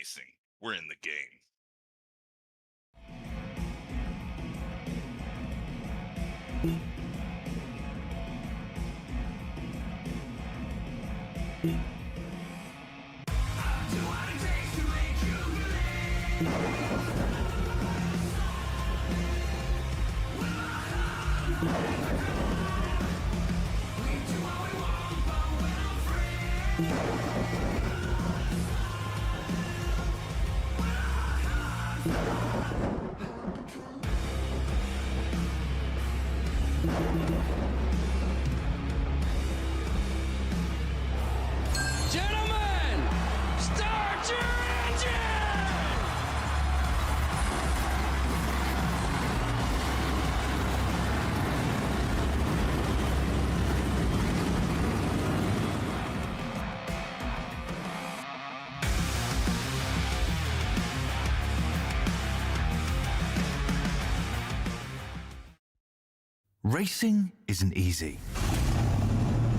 racing. We're in the game. Gentlemen, start your engine! Racing isn't easy,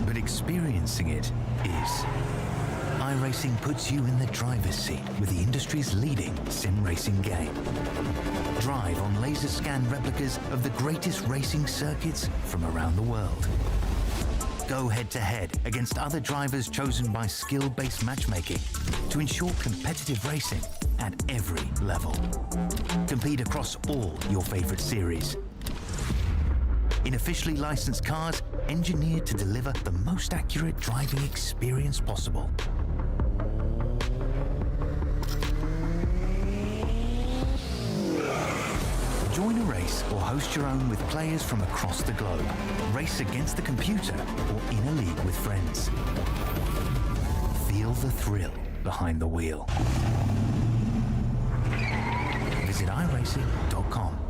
but experiencing it is. iRacing puts you in the driver's seat with the industry's leading sim racing game. Drive on laser scan replicas of the greatest racing circuits from around the world. Go head-to-head against other drivers chosen by skill-based matchmaking to ensure competitive racing at every level. Compete across all your favorite series in officially licensed cars engineered to deliver the most accurate driving experience possible. Join a race or host your own with players from across the globe. Race against the computer or in a league with friends. Feel the thrill behind the wheel. Visit iRacing.com.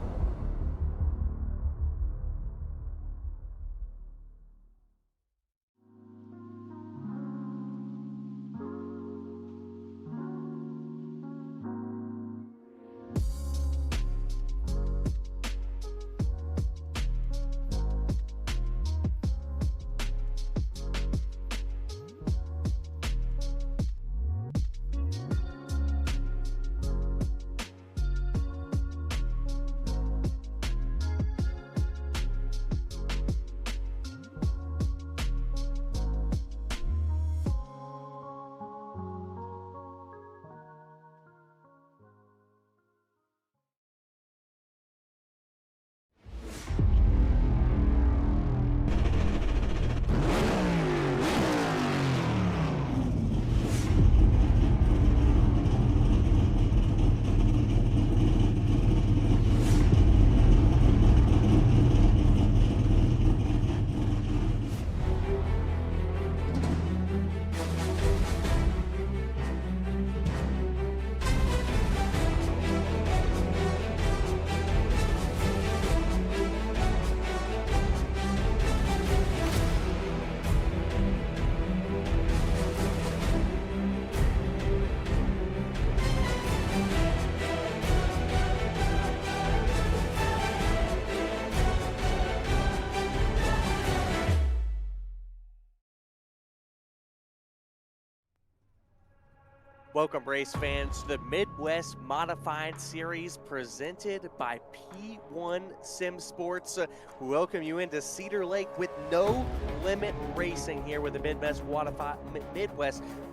Welcome, race fans, to the Midwest Modified Series presented by P1 Sim Sports. We welcome you into Cedar Lake with No Limit Racing here with the Midwest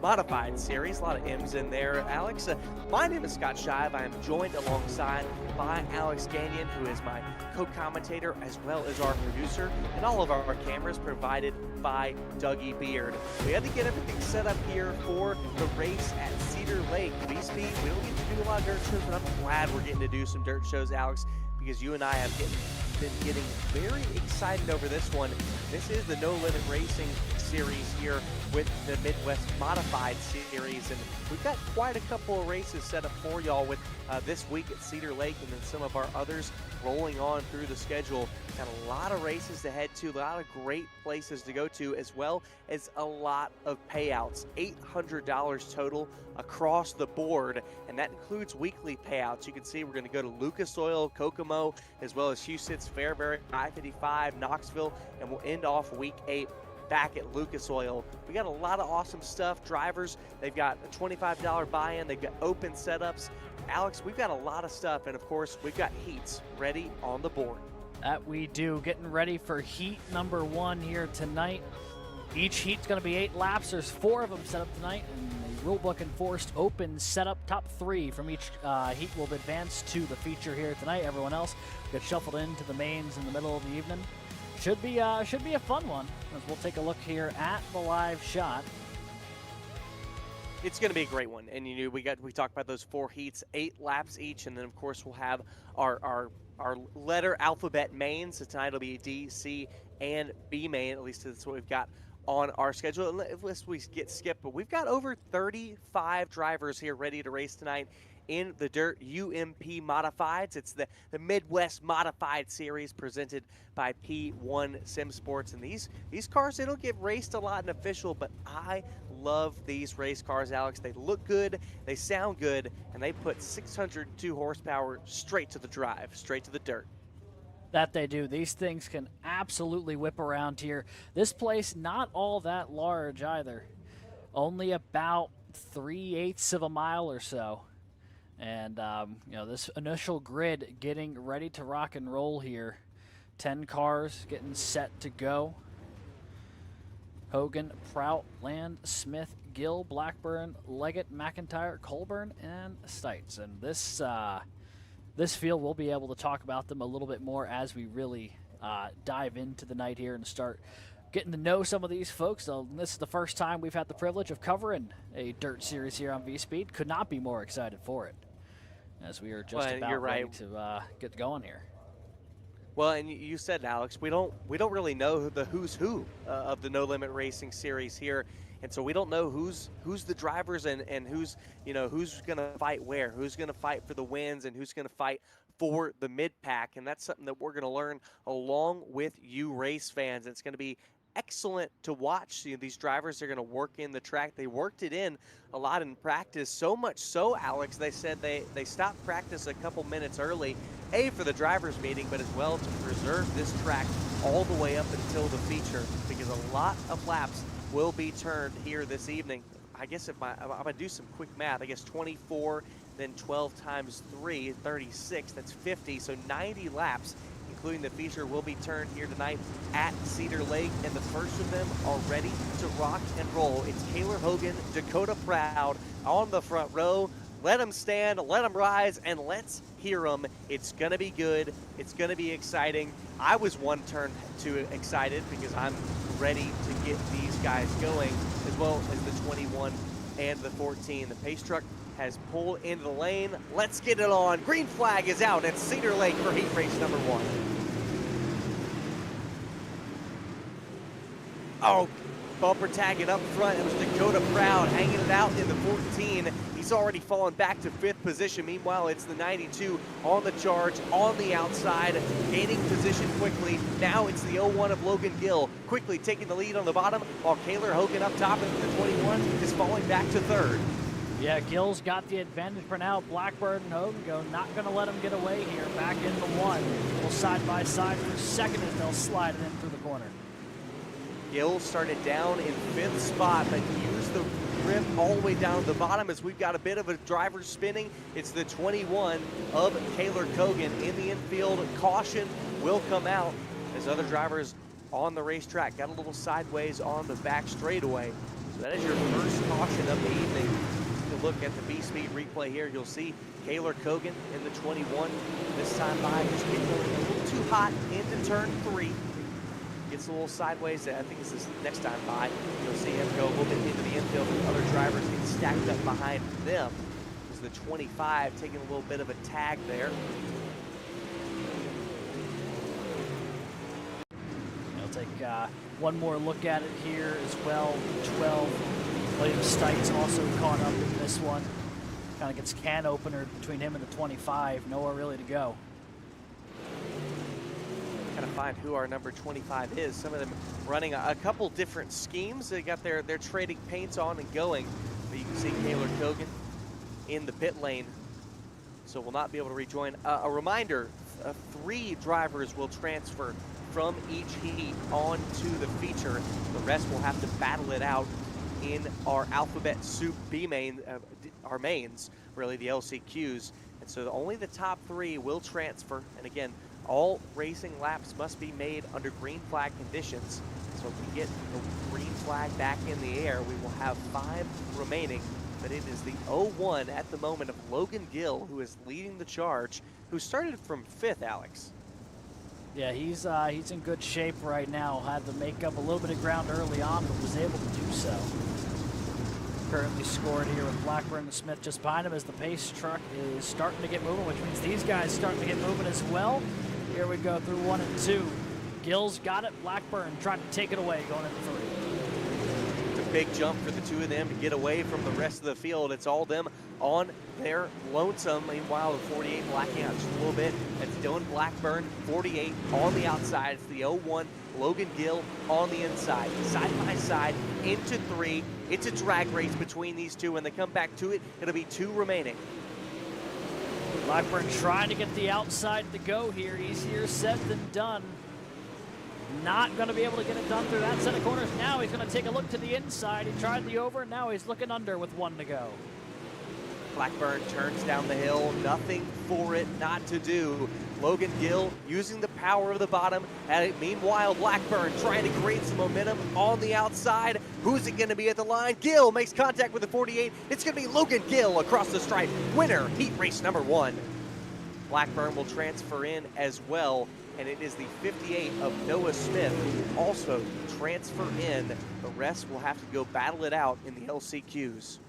Modified Series. A lot of M's in there, Alex. My name is Scott Shive. I am joined alongside by Alex Gagnon, who is my co-commentator as well as our producer, and all of our cameras provided by Dougie Beard. We had to get everything set up here for the race at Cedar Lake. We don't get to do a lot of dirt shows, but I'm glad we're getting to do some dirt shows, Alex, because you and I have been getting very excited over this one. This is the No Limit Racing series here with the Midwest Modified Series, and we've got quite a couple of races set up for y'all with this week at Cedar Lake, and then some of our others rolling on through the schedule. Got a lot of races to head to, a lot of great places to go to, as well as a lot of payouts. $800 total across the board, and that includes weekly payouts. You can see we're going to go to Lucas Oil, Kokomo, as well as Huset's, Fairbury, I-55, Knoxville, and we'll end off week 8 back at Lucas Oil. We got a lot of awesome stuff. Drivers, they've got a $25 buy-in. They've got open setups. Alex, we've got a lot of stuff, and of course, we've got heats ready on the board. That we do. Getting ready for heat number 1 here tonight. Each heat's going to be 8 laps. There's 4 of them set up tonight, and the rulebook enforced open setup. Top 3 from each heat will advance to the feature here tonight. Everyone else gets shuffled into the mains in the middle of the evening. Should be a fun one, as we'll take a look here at the live shot. It's going to be a great one, and we talked about those 4 heats, 8 laps each, and then of course we'll have our letter alphabet mains. So tonight will be D, C, and B main. At least that's what we've got on our schedule, unless we get skipped. But we've got over 35 drivers here ready to race tonight in the Dirt UMP Modifieds. It's the Midwest Modified Series presented by P1 Sim Sports. And these cars, they don't get raced a lot in official, but I love these race cars, Alex. They look good, they sound good, and they put 602 horsepower straight to the drive, straight to the dirt. That they do. These things can absolutely whip around here. This place, not all that large either. Only about 3/8 of a mile or so. And, this initial grid getting ready to rock and roll here. 10 cars getting set to go. Hogan, Prout, Land, Smith, Gill, Blackburn, Leggett, McIntyre, Colburn, and Stites. And this field, we'll be able to talk about them a little bit more as we really dive into the night here and start getting to know some of these folks. So this is the first time we've had the privilege of covering a dirt series here on V-Speed. Could not be more excited for it, as we are just about ready to get going here. Well, and you said, Alex, we don't really know the who's who of the No Limit Racing series here, and so we don't know who's the drivers and who's going to fight where, who's going to fight for the wins, and who's going to fight for the mid pack, and that's something that we're going to learn along with you race fans. It's going to be excellent to watch. These drivers are going to work in the track. They worked it in a lot in practice, so much so, Alex, they said they stopped practice a couple minutes early, for the drivers meeting, but as well to preserve this track all the way up until the feature, because a lot of laps will be turned here this evening. I guess I'm going to do some quick math. I guess 24, then 12 times 3, 36, that's 50, so 90 laps, including the feature, will be turned here tonight at Cedar Lake, and the first of them are ready to rock and roll. It's Kaylor Hogan, Dakota Proud on the front row. Let them stand, let them rise, and let's hear them. It's going to be good. It's going to be exciting. I was one turn too excited because I'm ready to get these guys going, as well as the 21 and the 14. The pace truck has pulled into the lane. Let's get it on. Green flag is out at Cedar Lake for heat race number 1. Oh, bumper tagging up front. It was Dakota Proud hanging it out in the 14. He's already fallen back to 5th position. Meanwhile, it's the 92 on the charge, on the outside, gaining position quickly. Now it's the 01 of Logan Gill, quickly taking the lead on the bottom, while Kaylor Hogan up top in the 21 is falling back to 3rd. Yeah, Gill's got the advantage for now. Blackburn and Hogan not going to let him get away here. Back in the 1. We'll side by side for 2nd as they'll slide it in through the corner. Gill started down in 5th spot, but used the grip all the way down to the bottom as we've got a bit of a driver spinning. It's the 21 of Kaylor Kogan in the infield. Caution will come out as other drivers on the racetrack got a little sideways on the back straightaway. So that is your first caution of the evening. Take a look at the V-Speed replay here. You'll see Kaylor Kogan in the 21 this time by, just getting a little too hot into turn 3. Gets a little sideways. I think it's his next time by. You'll see him go a little bit into the infield, and other drivers get stacked up behind them. It's the 25 taking a little bit of a tag there. I'll take one more look at it here as well. 12. William Stites also caught up in this one. Kind of gets can opener between him and the 25. Nowhere really to go. Kind of find who our number 25 is. Some of them running a couple different schemes. They got their trading paints on and going. But you can see Kaylor Kogan in the pit lane, so will not be able to rejoin. A reminder, 3 drivers will transfer from each heat onto the feature. The rest will have to battle it out in our alphabet soup B main, our mains, really the LCQs. And so only the top 3 will transfer. And again, all racing laps must be made under green flag conditions. So if we get the green flag back in the air, we will have 5 remaining. But it is the 0-1 at the moment of Logan Gill, who is leading the charge, who started from 5th, Alex. Yeah, he's in good shape right now. Had to make up a little bit of ground early on, but was able to do so. Currently scored here with Blackburn and Smith just behind him as the pace truck is starting to get moving, which means these guys starting to get moving as well. Here we go through 1 and 2. Gill's got it. Blackburn trying to take it away going into 3. It's a big jump for the 2 of them to get away from the rest of the field. It's all them on their lonesome. Meanwhile, the 48 blacking out just a little bit. That's Dylan Blackburn, 48 on the outside. It's the 0-1, Logan Gill on the inside. Side by side into 3. It's a drag race between these 2. When they come back to it, it'll be 2 remaining. Blackburn trying to get the outside to go here. Easier said than done. Not going to be able to get it done through that set of corners. Now he's going to take a look to the inside. He tried the over. Now he's looking under with 1 to go. Blackburn turns down the hill. Nothing for it not to do. Logan Gill using the power of the bottom. And meanwhile, Blackburn trying to create some momentum on the outside. Who's it going to be at the line? Gill makes contact with the 48. It's going to be Logan Gill across the stripe. Winner, heat race number 1. Blackburn will transfer in as well. And it is the 58 of Noah Smith who also transfer in. The rest will have to go battle it out in the LCQs.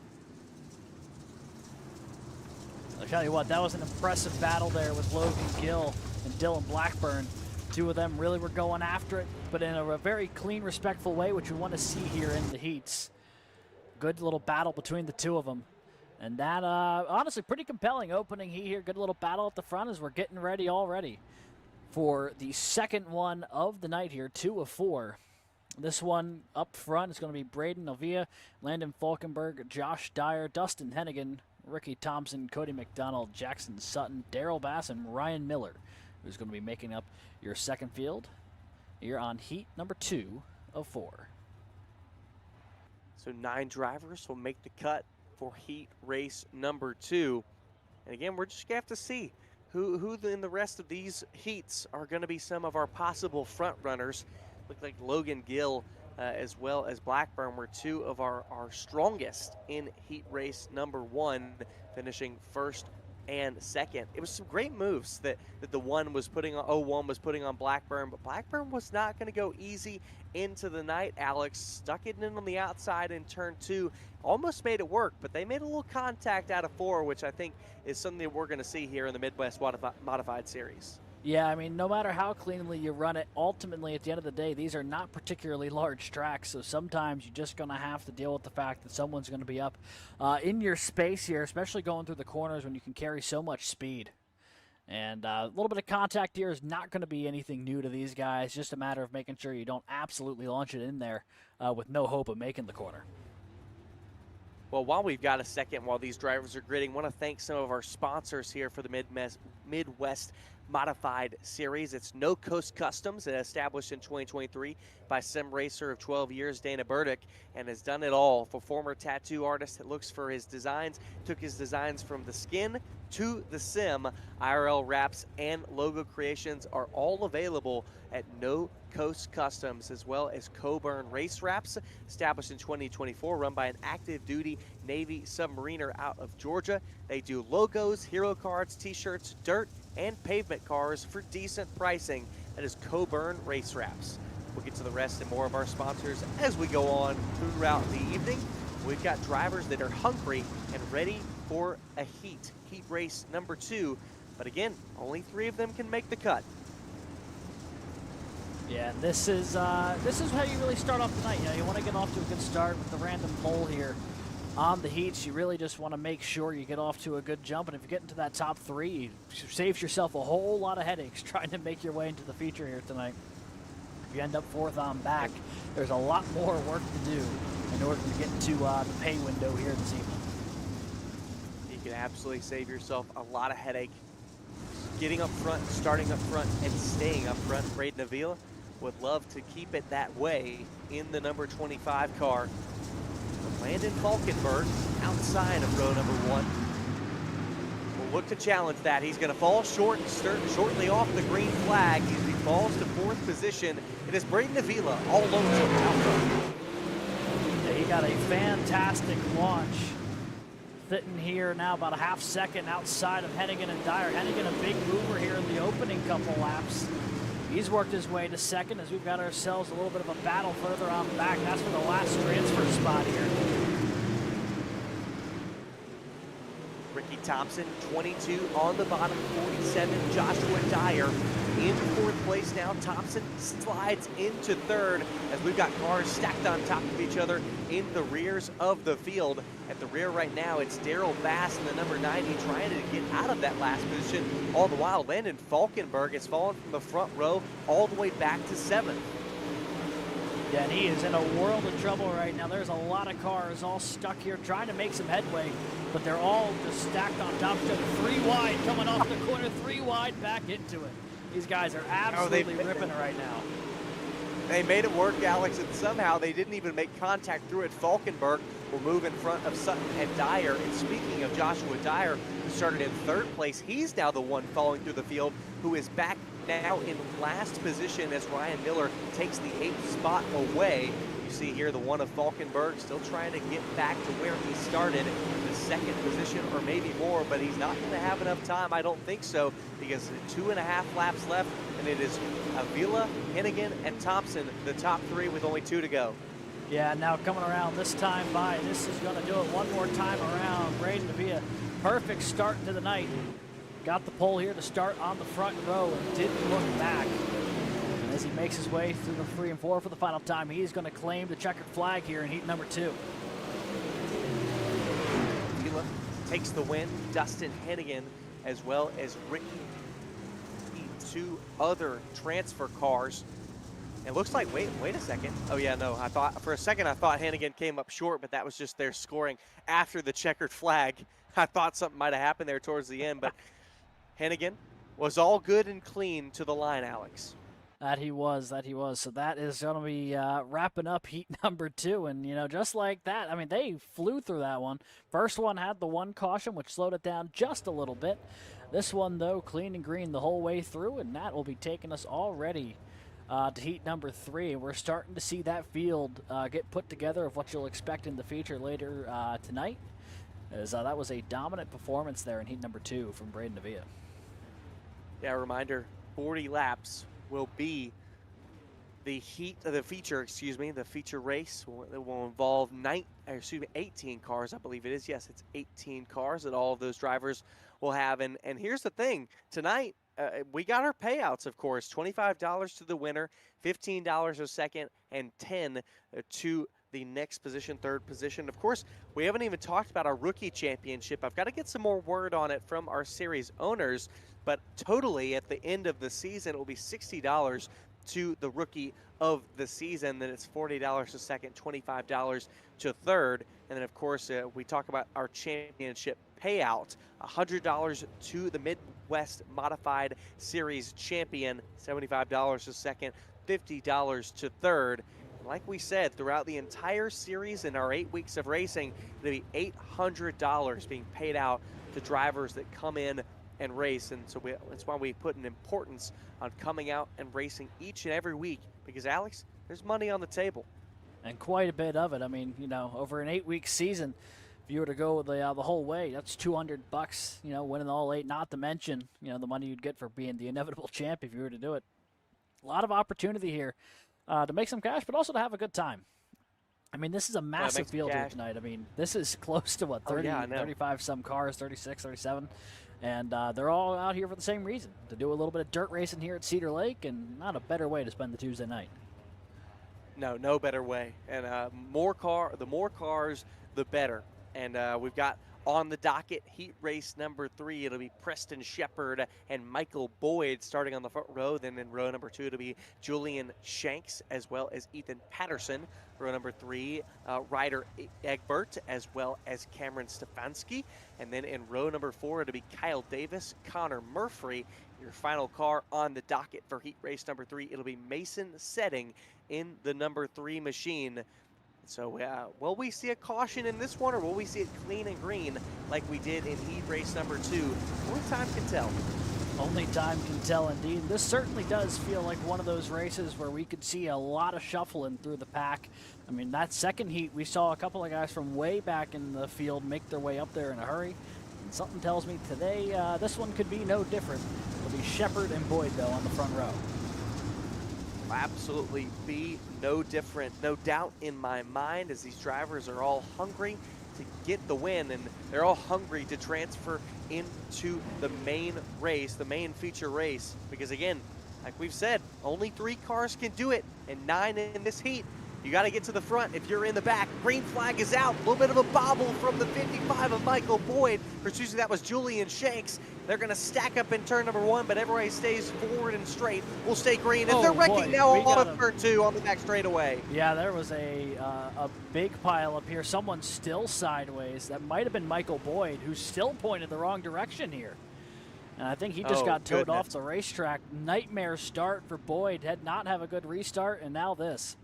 I'll tell you what, that was an impressive battle there with Logan Gill and Dylan Blackburn. 2 of them really were going after it, but in a very clean, respectful way, which we want to see here in the heats. Good little battle between the 2 of them. And that, honestly, pretty compelling opening heat here. Good little battle at the front as we're getting ready already for the second one of the night here, 2 of 4. This one up front is going to be Braden Avia, Landon Falkenberg, Josh Dyer, Dustin Hennigan, Ricky Thompson, Cody McDonald, Jackson Sutton, Daryl Bass, and Ryan Miller, who's going to be making up your second field here on heat number 2 of 4. So 9 drivers will make the cut for heat race number 2. And again, we're just going to have to see who in the rest of these heats are going to be some of our possible front runners. Look like Logan Gill as well as Blackburn were 2 of our strongest in heat race number 1, finishing 1st and 2nd. It was some great moves that the 1 was putting on, 0-1 was putting on Blackburn, but Blackburn was not going to go easy into the night. Alex stuck it in on the outside in turn 2, almost made it work, but they made a little contact out of 4, which I think is something that we're going to see here in the Midwest Modified Series. Yeah, I mean, no matter how cleanly you run it, ultimately, at the end of the day, these are not particularly large tracks, so sometimes you're just going to have to deal with the fact that someone's going to be up in your space here, especially going through the corners when you can carry so much speed. And a little bit of contact here is not going to be anything new to these guys, just a matter of making sure you don't absolutely launch it in there with no hope of making the corner. Well, while we've got a second, while these drivers are gridding, I want to thank some of our sponsors here for the Midwest Modified Series. It's No Coast Customs, established in 2023 by sim racer of 12 years, Dana Burdick, and has done it all for former tattoo artist that looks for his designs, took his designs from the skin to the sim. IRL wraps and logo creations are all available at No Coast Customs, as well as Coburn Race Wraps, established in 2024, run by an active duty Navy submariner out of Georgia. They do logos, hero cards, t-shirts, dirt, and pavement cars for decent pricing. That is Coburn Race Wraps. We'll get to the rest and more of our sponsors as we go on throughout the evening. We've got drivers that are hungry and ready for a heat race number 2. But again, only 3 of them can make the cut. Yeah, this is how you really start off the night. You know, you want to get off to a good start with the random pole here on the heats. You really just want to make sure you get off to a good jump, and if you get into that top 3, it saves yourself a whole lot of headaches trying to make your way into the feature here tonight. If you end up 4th on back, there's a lot more work to do in order to get to the pay window here this evening. You can absolutely save yourself a lot of headache getting up front, starting up front, and staying up front. Braden Avila would love to keep it that way in the number 25 car. Landon Falkenberg outside of row number 1 will look to challenge that. He's going to fall short shortly off the green flag. He falls to 4th position. It is Braden Avila all alone out front. Yeah, he got a fantastic launch. Sitting here now about a half second outside of Hennigan and Dyer. Hennigan a big mover here in the opening couple laps. He's worked his way to 2nd as we've got ourselves a little bit of a battle further on back. That's for the last transfer spot here. Ricky Thompson, 22 on the bottom, 47. Joshua Dyer in 4th place now. Thompson slides into 3rd as we've got cars stacked on top of each other in the rears of the field. At the rear right now, it's Daryl Bass in the number 90 trying to get out of that last position. All the while, Landon Falkenberg has fallen from the front row all the way back to 7th. Yeah, and he is in a world of trouble right now. There's a lot of cars all stuck here trying to make some headway, but they're all just stacked on top of each other. 3 wide coming off the corner, 3 wide back into it. These guys are absolutely ripping it right now. They made it work, Alex, and somehow they didn't even make contact through it. Falkenberg will move in front of Sutton and Dyer. And speaking of Joshua Dyer, who started in 3rd place, he's now the one falling through the field, who is back now in last position as Ryan Miller takes the 8th spot away. You see here the one of Falkenberg still trying to get back to where he started, the 2nd position or maybe more, but he's not going to have enough time. I don't think so, because 2.5 laps left, and it is Avila, Hennigan, and Thompson, the top 3 with only 2 to go. Yeah, now coming around this time by, this is going to do it one more time around. Braden Avila, perfect start to the night. Got the pole here to start on the front row and didn't look back. And as he makes his way through the 3 and 4 for the final time, he's going to claim the checkered flag here in heat number 2. Avila takes the win. Dustin Hennigan as well as Ricky, 2 other transfer cars. It looks like, wait a second. Oh yeah, no, for a second I thought Hennigan came up short, but that was just their scoring after the checkered flag. I thought something might have happened there towards the end, but Hennigan was all good and clean to the line, Alex. That he was. So that is going to be wrapping up heat number 2. And, you know, just like that, I mean, they flew through that one. First one had the 1 caution, which slowed it down just a little bit. This one, though, clean and green the whole way through, and that will be taking us already to heat number 3. And we're starting to see that field get put together of what you'll expect in the feature later tonight. As that was a dominant performance there in heat number 2 from Braden Avila. Yeah, a reminder, 40 laps will be the feature race. It will involve 18 cars, I believe it is. Yes, it's 18 cars that all of those drivers will have. And here's the thing, tonight we got our payouts, of course. $25 to the winner, $15 a second, and $10 to the next position, 3rd position. Of course, we haven't even talked about our rookie championship. I've got to get some more word on it from our series owners, but totally at the end of the season, it will be $60 to the rookie of the season. Then it's $40 a second, $25 to 3rd. And then, of course, we talk about our championship payout, $100 to the Midwest Modified Series champion, $75 a second, $50 to 3rd. Like we said, throughout the entire series in our 8 weeks of racing, it'll be $800 being paid out to drivers that come in and race. And so that's why we put an importance on coming out and racing each and every week, because, Alex, there's money on the table. And quite a bit of it. I mean, you know, over an 8-week season, if you were to go the whole way, that's $200, you know, winning all 8, not to mention, you know, the money you'd get for being the inevitable champ if you were to do it. A lot of opportunity here to make some cash, but also to have a good time. I mean, this is a massive field here tonight. I mean, this is close to, what, 35 some cars, 36, 37. And they're all out here for the same reason, to do a little bit of dirt racing here at Cedar Lake, and not a better way to spend the Tuesday night. No better way. And the more cars, the better. And we've got On the docket, heat race number 3, it'll be Preston Shepard and Michael Boyd starting on the front row. Then in row number 2, it'll be Julian Shanks as well as Ethan Patterson. Row number 3, Ryder Egbert as well as Cameron Stefanski. And then in row number 4, it'll be Kyle Davis, Connor Murphy. Your final car on the docket for heat race number 3, it'll be Mason Setting in the number 3 machine. So will we see a caution in this one, or will we see it clean and green like we did in heat race number 2? Only time can tell. Only time can tell indeed. This certainly does feel like one of those races where we could see a lot of shuffling through the pack. I mean, that second heat, we saw a couple of guys from way back in the field make their way up there in a hurry. And something tells me today, this one could be no different. It'll be Shepard and Boyd, though, on the front row. Absolutely be no different. No doubt in my mind, as these drivers are all hungry to get the win, and they're all hungry to transfer into the main race, the main feature race. Because again, like we've said, only 3 cars can do it, and 9 in this heat. You got to get to the front if you're in the back. Green flag is out. A little bit of a bobble from the 55 of Michael Boyd. For Susie, that was Julian Shanks. They're going to stack up in turn number 1, but everybody stays forward and straight. We'll stay green. And they're wrecking now on a turn 2 on the back straightaway. Yeah, there was a big pile up here. Someone's still sideways. That might have been Michael Boyd, who's still pointed the wrong direction here. And I think he just got towed off the racetrack. Nightmare start for Boyd. Did not have a good restart, and now this.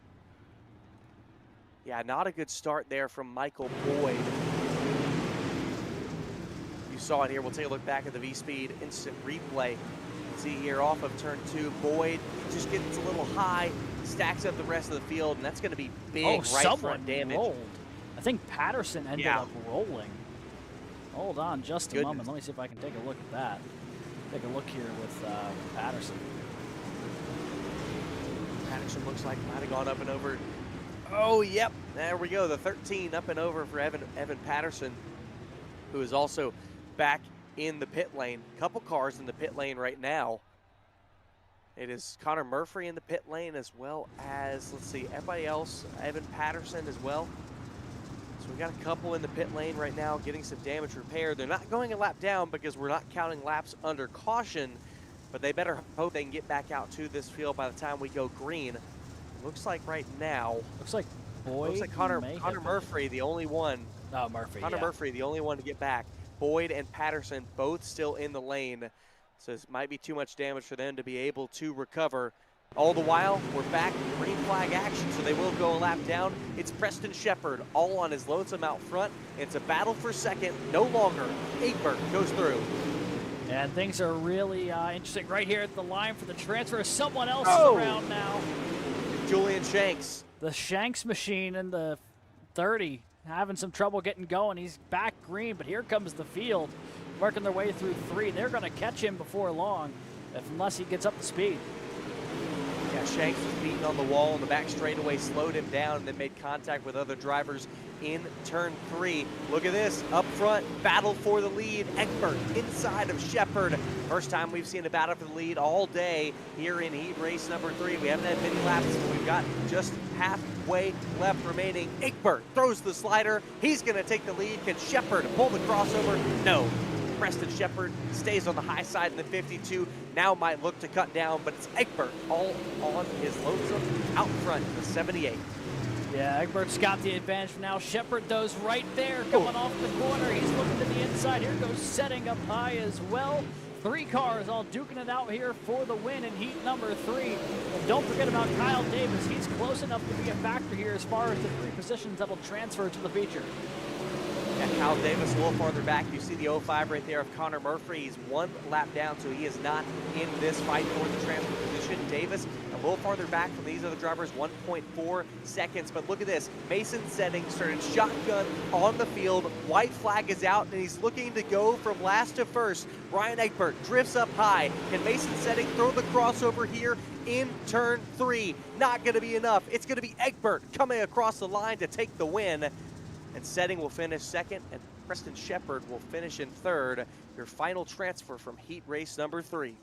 Yeah, not a good start there from Michael Boyd. You saw it here. We'll take a look back at the V-Speed instant replay. See here off of turn 2, Boyd just gets a little high, stacks up the rest of the field, and that's going to be big right front damage. Rolled. I think Patterson ended up rolling. Hold on just a moment. Let me see if I can take a look at that. Take a look here with Patterson. Patterson looks like might have gone up and over. Oh, yep. There we go. The 13 up and over for Evan Patterson, who is also back in the pit lane. Couple cars in the pit lane right now. It is Connor Murphy in the pit lane, as well as, let's see, everybody else, Evan Patterson as well. So we got a couple in the pit lane right now getting some damage repair. They're not going a lap down because we're not counting laps under caution, but they better hope they can get back out to this field by the time we go green. Looks like right now. Looks like Boyd. Looks like Connor Murphy, the only one. Oh, Murphy. Connor Murphy, the only one to get back. Boyd and Patterson both still in the lane. So this might be too much damage for them to be able to recover. All the while, we're back in green flag action, so they will go a lap down. It's Preston Shepard all on his lonesome out front. It's a battle for second. No longer. Egbert goes through. And things are really interesting right here at the line for the transfer. Someone else is around now. Julian Shanks. The Shanks machine in the 30 having some trouble getting going. He's back green, but here comes the field working their way through 3. They're going to catch him before long, unless he gets up to speed. Yeah, Shanks was beaten on the wall in the back straightaway, slowed him down, and then made contact with other drivers in turn 3. Look at this, up front, battle for the lead. Egbert inside of Shepard. First time we've seen a battle for the lead all day here in heat race number 3. We haven't had many laps, but we've got just halfway left remaining. Egbert throws the slider. He's going to take the lead. Can Shepard pull the crossover? No. Preston Shepard stays on the high side in the 52. Now might look to cut down, but it's Egbert all on his lonesome out front in the 78. Yeah, Egbert's got the advantage now. Shepard, though's right there, coming off the corner. He's looking to the inside. Here goes Setting up high as well. 3 cars all duking it out here for the win in heat number 3. And don't forget about Kyle Davis. He's close enough to be a factor here as far as the 3 positions that'll transfer to the feature. Yeah, Kyle Davis a little farther back. You see the 05 right there of Connor Murphy. He's 1 lap down, so he is not in this fight for the transfer position. Davis a little farther back from these other drivers, 1.4 seconds. But look at this. Mason Setting started shotgun on the field. White flag is out, and he's looking to go from last to first. Ryan Egbert drifts up high. Can Mason Setting throw the crossover here in turn 3? Not going to be enough. It's going to be Egbert coming across the line to take the win. And Setting will finish second, and Preston Shepard will finish in third. Your final transfer from heat race number 3.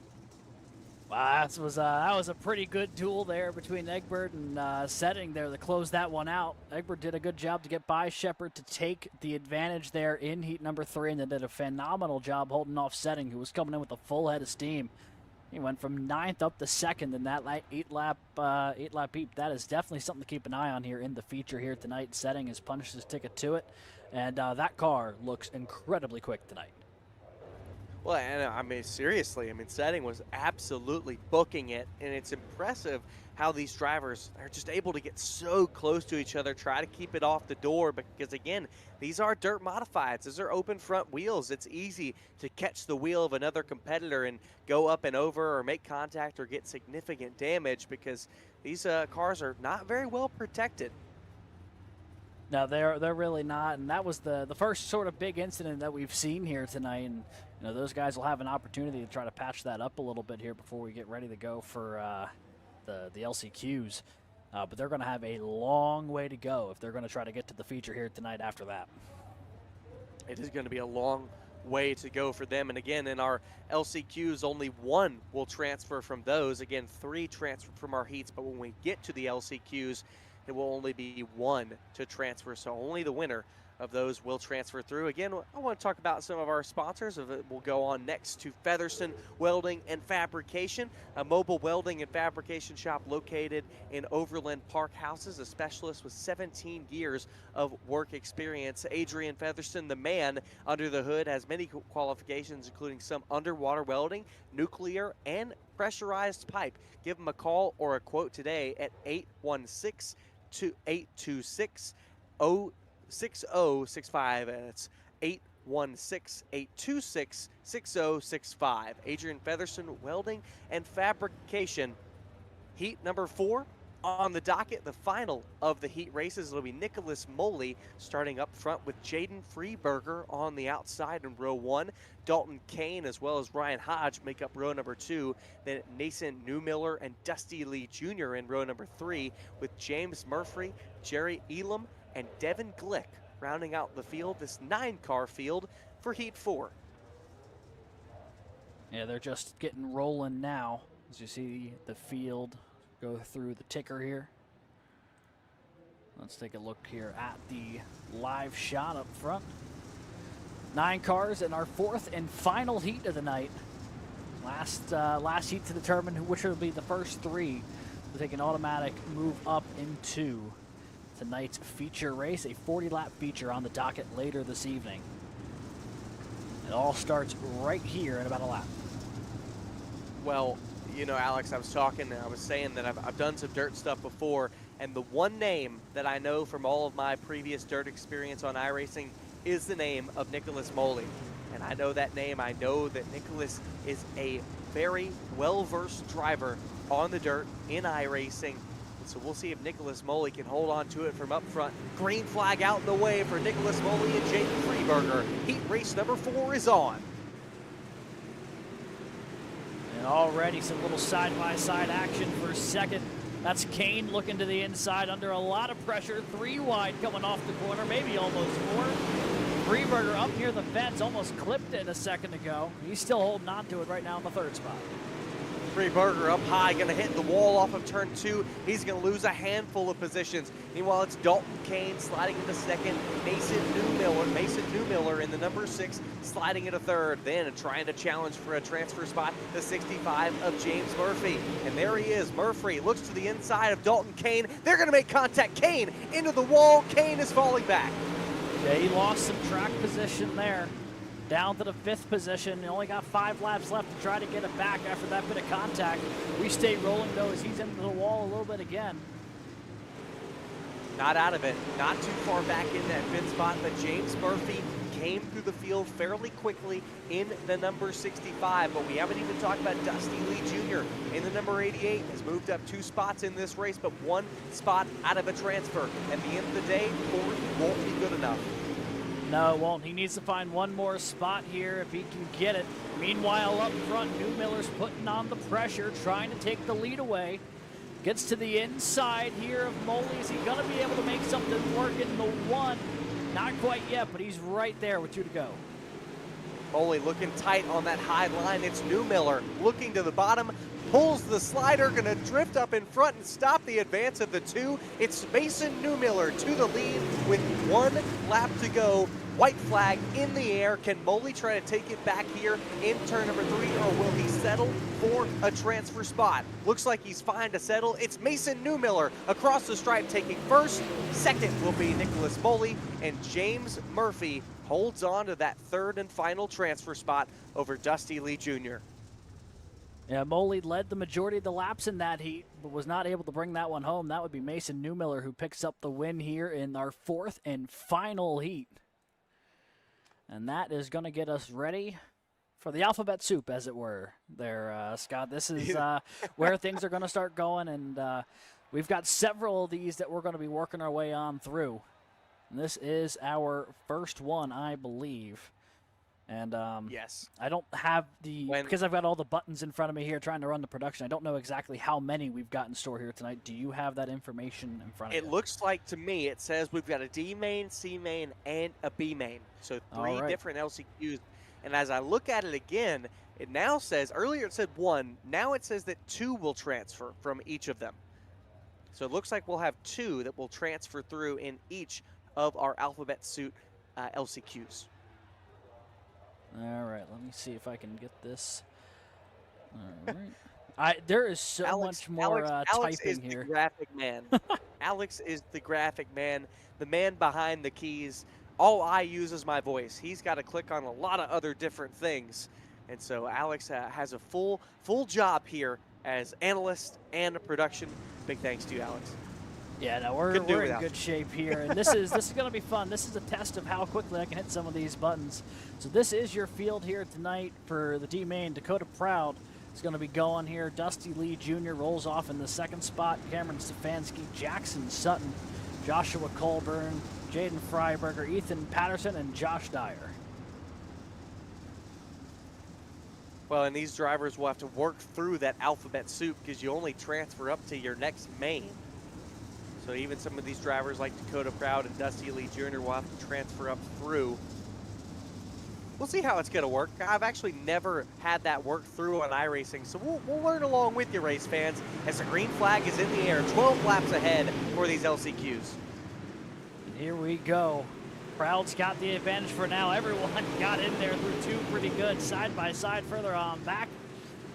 Wow, that was a pretty good duel there between Egbert and Setting there to close that one out. Egbert did a good job to get by Shepard to take the advantage there in heat number 3, and then did a phenomenal job holding off Setting, who was coming in with a full head of steam. He went from 9th up to 2nd in that 8-lap heat. That is definitely something to keep an eye on here in the feature here tonight. Setting has punched his ticket to it, and that car looks incredibly quick tonight. Well, and I mean, seriously, I mean, Setting was absolutely booking it, and it's impressive how these drivers are just able to get so close to each other, try to keep it off the door, because again, these are dirt modifieds. These are open front wheels. It's easy to catch the wheel of another competitor and go up and over or make contact or get significant damage, because these cars are not very well protected. No, they're really not, and that was the first sort of big incident that we've seen here tonight, and you know, those guys will have an opportunity to try to patch that up a little bit here before we get ready to go for the LCQs. But they're going to have a long way to go if they're going to try to get to the feature here tonight after that. It is going to be a long way to go for them. And again, in our LCQs, only 1 will transfer from those. Again, 3 transfer from our heats, but when we get to the LCQs, it will only be 1 to transfer. So only the winner of those will transfer through. Again, I want to talk about some of our sponsors. We'll go on next to Featherston Welding and Fabrication, a mobile welding and fabrication shop located in Overland Park Houses, a specialist with 17 years of work experience. Adrian Featherston, the man under the hood, has many qualifications, including some underwater welding, nuclear, and pressurized pipe. Give him a call or a quote today at 816-826-6065, and it's 816-826-6065. Adrian Featherston Welding and Fabrication. Heat number 4 on the docket, the final of the heat races. It'll be Nicholas Moley starting up front with Jaden Freeberger on the outside in row 1. Dalton Kane as well as Ryan Hodge make up row number 2. Then Mason Newmiller and Dusty Lee Jr. in row number 3, with James Murphy, Jerry Elam, and Devin Glick rounding out the field, this 9-car field for heat 4. Yeah, they're just getting rolling now. As you see the field go through the ticker here. Let's take a look here at the live shot up front. 9 cars in our 4th and final heat of the night. Last heat to determine which will be the first 3 to take an automatic move up into tonight's feature race, a 40-lap feature on the docket later this evening. It all starts right here in about a lap. Well, you know, Alex, I was saying that I've done some dirt stuff before, and the one name that I know from all of my previous dirt experience on iRacing is the name of Nicholas Moley. And I know that name. I know that Nicholas is a very well-versed driver on the dirt in iRacing. So we'll see if Nicholas Moley can hold on to it from up front. Green flag out in the way for Nicholas Moley and Jaden Freeberger. Heat race number 4 is on. And already some little side-by-side action for second. That's Kane looking to the inside under a lot of pressure. 3 wide coming off the corner, maybe almost 4. Freeberger up near the fence, almost clipped it a second ago. He's still holding on to it right now in the 3rd spot. Freeberger up high, going to hit the wall off of turn 2. He's going to lose a handful of positions. Meanwhile, it's Dalton Kane sliding into 2nd. Mason Newmiller in the number 6, sliding into 3rd. Then trying to challenge for a transfer spot, the 65 of James Murphy. And there he is. Murphy looks to the inside of Dalton Kane. They're going to make contact. Kane into the wall. Kane is falling back. Yeah, he lost some track position there. Down to the 5th position. He only got 5 laps left to try to get it back after that bit of contact. We stay rolling, though, as he's into the wall a little bit again. Not out of it. Not too far back in that 5th spot, but James Murphy came through the field fairly quickly in the number 65, but we haven't even talked about Dusty Lee Jr. in the number 88. Has moved up 2 spots in this race, but 1 spot out of a transfer. At the end of the day, 4th won't be good enough. No, it won't. He needs to find one more spot here if he can get it. Meanwhile, up front, Newmiller's putting on the pressure, trying to take the lead away. Gets to the inside here of Moley. Is he going to be able to make something work in the 1? Not quite yet, but he's right there with 2 to go. Moley looking tight on that high line. It's Newmiller looking to the bottom. pulls the slider, gonna drift up in front and stop the advance of the two. It's Mason Newmiller to the lead with 1 lap to go. White flag in the air. Can Moley try to take it back here in turn number 3, or will he settle for a transfer spot? Looks like he's fine to settle. It's Mason Newmiller across the stripe taking first. Second will be Nicholas Moley, and James Murphy holds on to that 3rd and final transfer spot over Dusty Lee Jr. Yeah, Moley led the majority of the laps in that heat, but was not able to bring that one home. That would be Mason Newmiller, who picks up the win here in our 4th and final heat. And that is going to get us ready for the alphabet soup, as it were, there, Scott. This is where things are going to start going, and we've got several of these that we're going to be working our way on through. And this is our first one, I believe. And yes, I don't have because I've got all the buttons in front of me here trying to run the production. I don't know exactly how many we've got in store here tonight. Do you have that information in front of you? It looks like to me, it says we've got a D main, C main, and a B main. So 3 different LCQs. And as I look at it again, it now says, earlier it said 1, now it says that 2 will transfer from each of them. So it looks like we'll have 2 that will transfer through in each of our alphabet suit LCQs. All right, let me see if I can get this. All right. There is so much more Alex typing is here. The graphic man. Alex is the graphic man, the man behind the keys. All I use is my voice. He's got to click on a lot of other different things. And so Alex has a full job here as analyst and production. Big thanks to you, Alex. Yeah, no, we're in good shape here, and this is going to be fun. This is a test of how quickly I can hit some of these buttons. So this is your field here tonight for the D main. Dakota Proud is going to be going here. Dusty Lee Jr. rolls off in the 2nd spot. Cameron Stefanski, Jackson Sutton, Joshua Colburn, Jaden Freiberger, Ethan Patterson, and Josh Dyer. Well, and these drivers will have to work through that alphabet soup because you only transfer up to your next main. So even some of these drivers like Dakota Proud and Dusty Lee Jr. will have to transfer up through. We'll see how it's going to work. I've actually never had that work through on iRacing, so we'll learn along with you, race fans, as the green flag is in the air, 12 laps ahead for these LCQs. Here we go. Proud's got the advantage for now. Everyone got in there through 2 pretty good side by side further on back.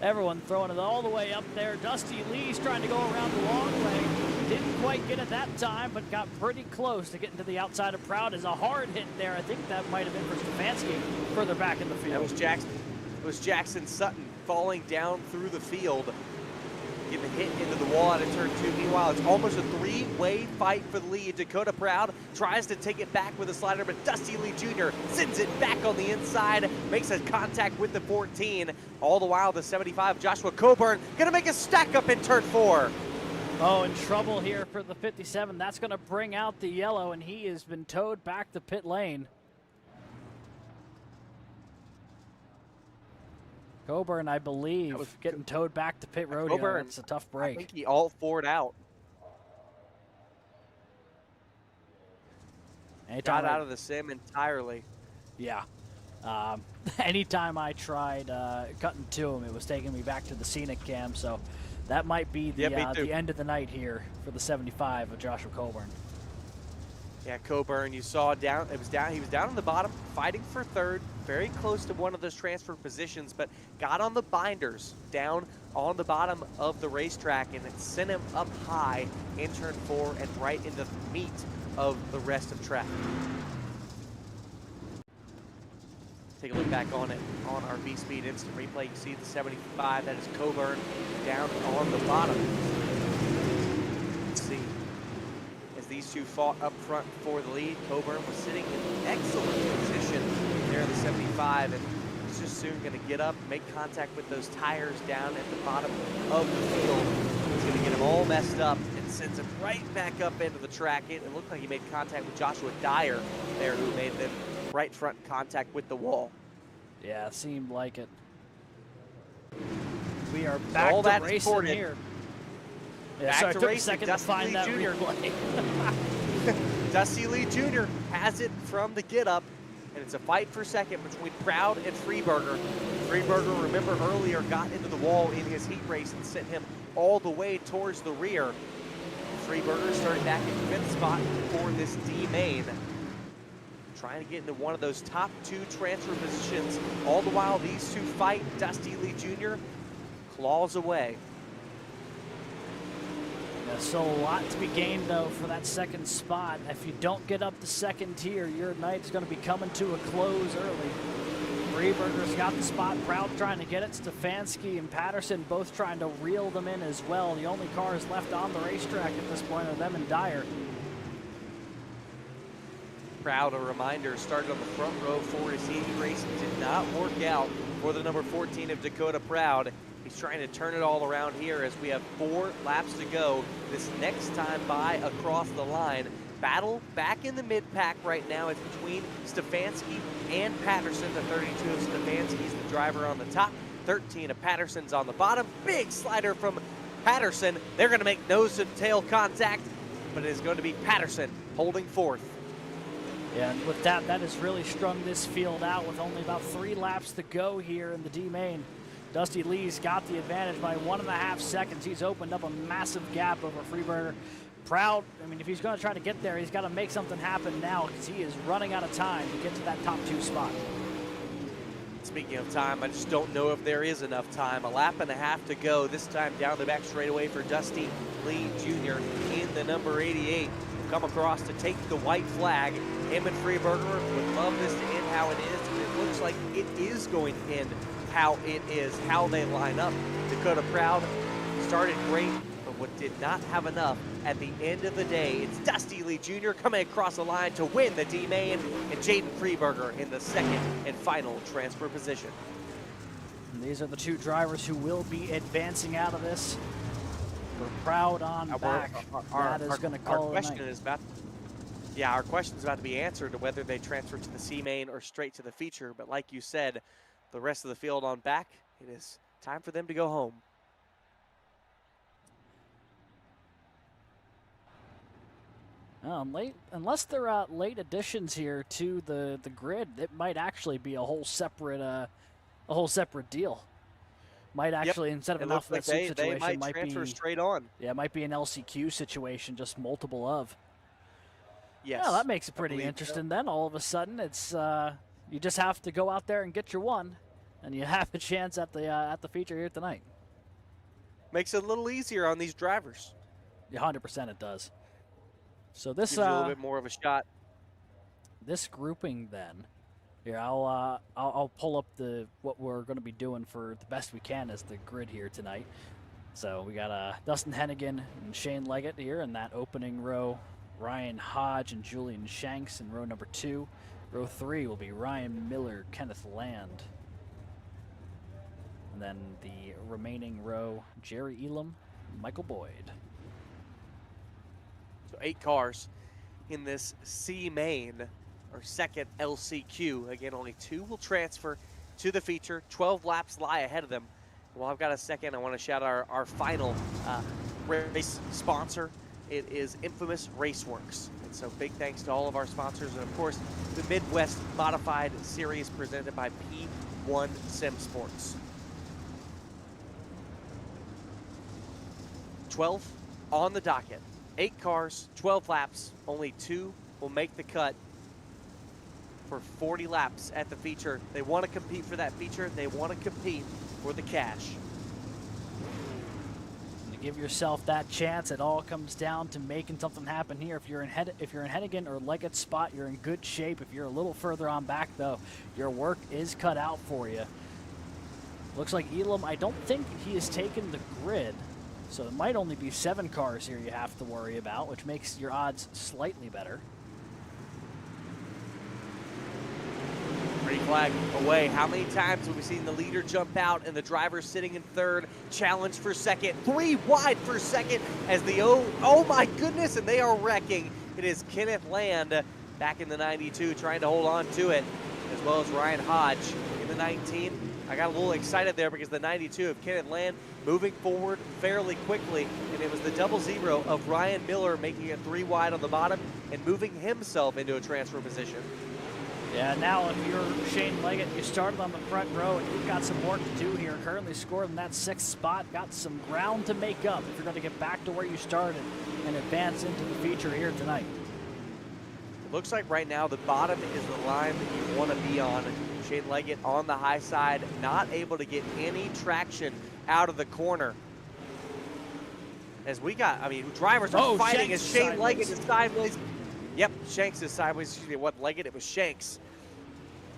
Everyone throwing it all the way up there. Dusty Lee's trying to go around the long way. Didn't quite get it that time, but got pretty close to getting to the outside of Proud. Is a hard hit there. I think that might have been for Stefanski further back in the field. That was Jackson. It was Jackson Sutton falling down through the field, getting hit into the wall out of turn 2. Meanwhile, it's almost a 3-way fight for the lead. Dakota Proud tries to take it back with a slider, but Dusty Lee Jr. sends it back on the inside, makes a contact with the 14. All the while, the 75, Joshua Coburn, gonna make a stack up in turn 4. Oh, in trouble here for the 57. That's going to bring out the yellow, and he has been towed back to pit lane. Coburn, I believe, getting towed back to pit road. It's a tough break. I think he alt-4'd out. Got out of the sim entirely. Yeah. Anytime I tried cutting to him, it was taking me back to the scenic cam, so that might be the end of the night here for the 75 of Joshua Coburn. Yeah, Coburn, you saw he was down on the bottom, fighting for 3rd, very close to one of those transfer positions, but got on the binders down on the bottom of the racetrack, and it sent him up high in turn 4 and right into the meat of the rest of track. Take a look back on it on our V-Speed instant replay. You see the 75, that is Coburn down on the bottom. Let's see. As these two fought up front for the lead, Coburn was sitting in excellent position there in the 75, and he's just soon going to get up, make contact with those tires down at the bottom of the field. He's going to get him all messed up and sends him right back up into the track. It looked like he made contact with Joshua Dyer there, who made them right front contact with the wall. Yeah, it seemed like it. We are back to racing here. Yeah, back to took racing. a second Dusty to find Lee that Jr. replay. Dusty Lee Jr. has it from the get up. and it's a fight for second between Proud and Freeburger. Freeburger, remember earlier, got into the wall in his heat race and sent him all the way towards the rear. Freeburger starting back in fifth spot for this D main, trying to get into one of those top two transfer positions. All the while, these two fight. Dusty Lee Jr. claws away. Yeah, so a lot to be gained, though, for that second spot. If you don't get up to second tier, your night's going to be coming to a close early. Freeburger's got the spot. Proud trying to get it. Stefanski and Patterson both trying to reel them in as well. The only cars left on the racetrack at this point are them and Dyer. Proud, a reminder, started on the front row for his heat race. Did not work out for the number 14 of Dakota Proud. He's trying to turn it all around here as we have 4 laps to go. This next time by across the line. Battle back in the mid-pack right now. It's between Stefanski and Patterson. The 32 of Stefanski's the driver on the top. 13 of Patterson's on the bottom. Big slider from Patterson. They're going to make nose to tail contact, but it is going to be Patterson holding fourth. Yeah, and with that has really strung this field out with only about 3 laps to go here in the D main. Dusty Lee's got the advantage by 1.5 seconds. He's opened up a massive gap over Freeburger. Proud, I mean, if he's going to try to get there, he's got to make something happen now because he is running out of time to get to that top 2 spot. Speaking of time, I just don't know if there is enough time. 1.5 laps to go, this time down the back straightaway for Dusty Lee Jr. in the number 88. Come across to take the white flag. Him and Freeburger would love this to end how it is, and it looks like it is going to end how it is, how they line up. Dakota Proud started great, but what did not have enough at the end of the day. It's Dusty Lee Jr. coming across the line to win the D main, and Jaden Freeburger in the second and final transfer position. And these are the 2 drivers who will be advancing out of this. We're Proud on back. That is going to call it a night. Our question is about to be answered to whether they transfer to the C main or straight to the feature. But like you said, the rest of the field on back, it is time for them to go home. Unless they're late additions here to the grid, it might actually be a whole separate deal. Might actually, instead of an alphabet soup situation, they might transfer straight on. Yeah, it might be an LCQ situation, just multiple of. Yes. Yeah, that makes it pretty interesting. Then all of a sudden, it's you just have to go out there and get your one, and you have a chance at the feature here tonight. Makes it a little easier on these drivers. Yeah, 100% it does. So this gives you a little bit more of a shot. This grouping then. Here, I'll pull up what we're going to be doing for the best we can as the grid here tonight. So we got Dustin Hennigan and Shane Leggett here in that opening row. Ryan Hodge and Julian Shanks in row number 2. Row 3 will be Ryan Miller, Kenneth Land. And then the remaining row, Jerry Elam, Michael Boyd. So 8 cars in this C main, or second LCQ. Again, only 2 will transfer to the feature. 12 laps lie ahead of them. Well, I've got a second. I want to shout out our final race sponsor. It is Infamous Raceworks. And so big thanks to all of our sponsors. And of course, the Midwest Modified Series presented by P1 Sim Sports. 12 on the docket. 8 cars, 12 laps. Only 2 will make the cut for 40 laps at the feature. They want to compete for that feature. They want to compete for the cash. And to give yourself that chance, it all comes down to making something happen here. If you're in Hennigan or Leggett's spot, you're in good shape. If you're a little further on back, though, your work is cut out for you. Looks like Elam, I don't think he has taken the grid, so it might only be 7 cars here you have to worry about, which makes your odds slightly better. Green flag away. How many times have we seen the leader jump out and the driver sitting in third challenge for second? 3 wide for second as the oh my goodness, and they are wrecking. It is Kenneth Land back in the 92 trying to hold on to it, as well as Ryan Hodge in the 19. I got a little excited there because the 92 of Kenneth Land moving forward fairly quickly, and it was the 00 of Ryan Miller making it 3 wide on the bottom and moving himself into a transfer position. Yeah, now if you're Shane Leggett, you started on the front row and you've got some work to do here. Currently scored in that 6th spot, got some ground to make up if you're going to get back to where you started and advance into the feature here tonight. It looks like right now the bottom is the line that you want to be on. Shane Leggett on the high side, not able to get any traction out of the corner. As we got, I mean, drivers are fighting Shanks as Shane sideways. Leggett is sideways. Yep, Shanks is sideways. Excuse me, what Leggett? It was Shanks.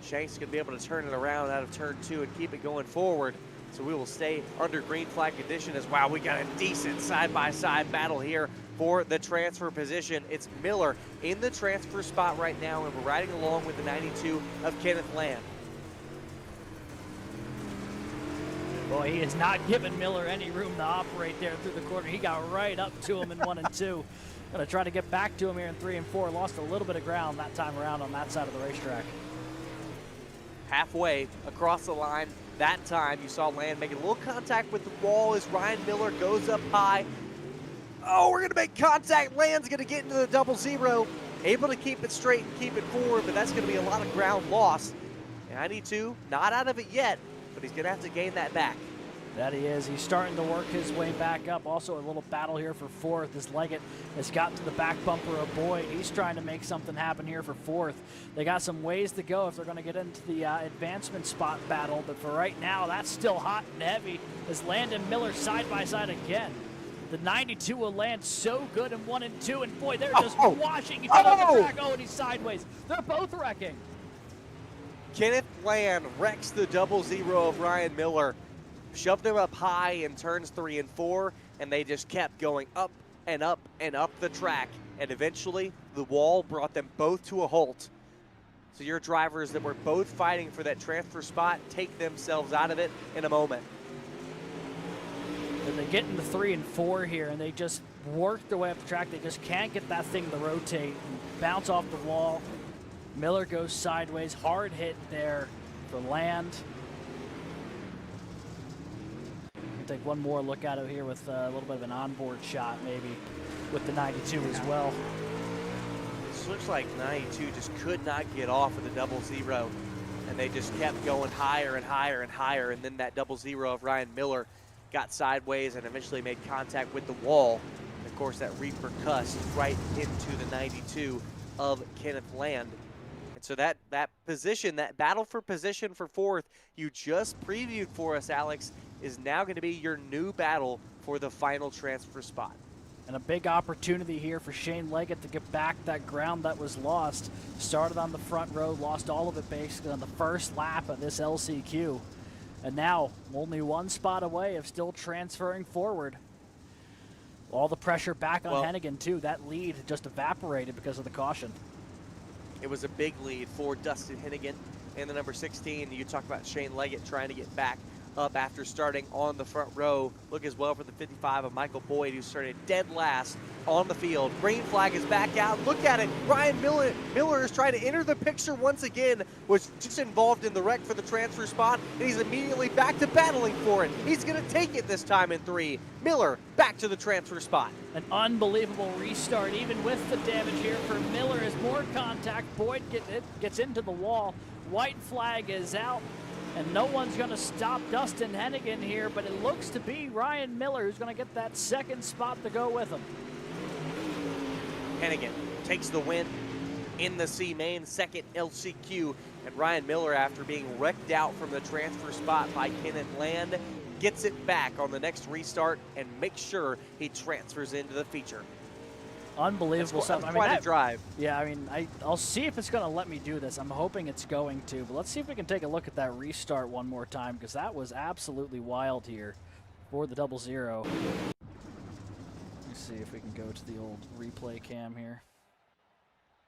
Shanks going to be able to turn it around out of turn 2 and keep it going forward. So we will stay under green flag condition as, wow, we got a decent side-by-side battle here for the transfer position. It's Miller in the transfer spot right now, and we're riding along with the 92 of Kenneth Land. Boy, he is not giving Miller any room to operate there through the corner. He got right up to him in 1 and 2. Going to try to get back to him here in 3 and 4. Lost a little bit of ground that time around on that side of the racetrack. Halfway across the line that time, you saw Land making a little contact with the wall as Ryan Miller goes up high. Oh, we're going to make contact. Land's going to get into the 0-0. Able to keep it straight and keep it forward, but that's going to be a lot of ground lost. 92, not out of it yet, but he's going to have to gain that back. That he is. He's starting to work his way back up. Also a little battle here for 4th as Leggett has got to the back bumper of Boyd. He's trying to make something happen here for 4th. They got some ways to go if they're going to get into the advancement spot battle, but for right now, that's still hot and heavy as Land and Miller side by side again. The 92 will land so good in 1 and 2, and boy, they're just washing each other on the track. Oh, and he's sideways. They're both wrecking. Kenneth Land wrecks the 0-0 of Ryan Miller. Shoved him up high in turns 3 and 4, and they just kept going up and up and up the track. And eventually, the wall brought them both to a halt. So your drivers that were both fighting for that transfer spot take themselves out of it in a moment. And they get into 3 and 4 here, and they just work their way up the track. They just can't get that thing to rotate and bounce off the wall. Miller goes sideways, hard hit there for Land. Take one more look at it here with a little bit of an onboard shot maybe with the 92 as well. This looks like 92 just could not get off of the 0-0, and they just kept going higher and higher and higher, and then that 0-0 of Ryan Miller got sideways and eventually made contact with the wall. And of course, that repercussed right into the 92 of Kenneth Land. And so that position, that battle for position for 4th, you just previewed for us, Alex, is now going to be your new battle for the final transfer spot. And a big opportunity here for Shane Leggett to get back that ground that was lost. Started on the front row, lost all of it basically on the first lap of this LCQ. And now only 1 spot away of still transferring forward. All the pressure back on Hennigan too. That lead just evaporated because of the caution. It was a big lead for Dustin Hennigan and the number 16. You talk about Shane Leggett trying to get back up after starting on the front row. Look as well for the 55 of Michael Boyd, who started dead last on the field. Green flag is back out. Look at it. Ryan Miller is trying to enter the picture once again, was just involved in the wreck for the transfer spot, and he's immediately back to battling for it. He's going to take it this time in 3. Miller back to the transfer spot. An unbelievable restart, even with the damage here for Miller. As more contact, Boyd gets into the wall. White flag is out. And no one's going to stop Dustin Hennigan here, but it looks to be Ryan Miller who's going to get that 2nd spot to go with him. Hennigan takes the win in the C-Main 2nd LCQ, and Ryan Miller, after being wrecked out from the transfer spot by Kenneth Land, gets it back on the next restart and makes sure he transfers into the feature. Unbelievable stuff. That's quite a drive. Yeah, I mean, I'll see if it's going to let me do this. I'm hoping it's going to, but let's see if we can take a look at that restart one more time, because that was absolutely wild here for the 0-0. Let me see if we can go to the old replay cam here.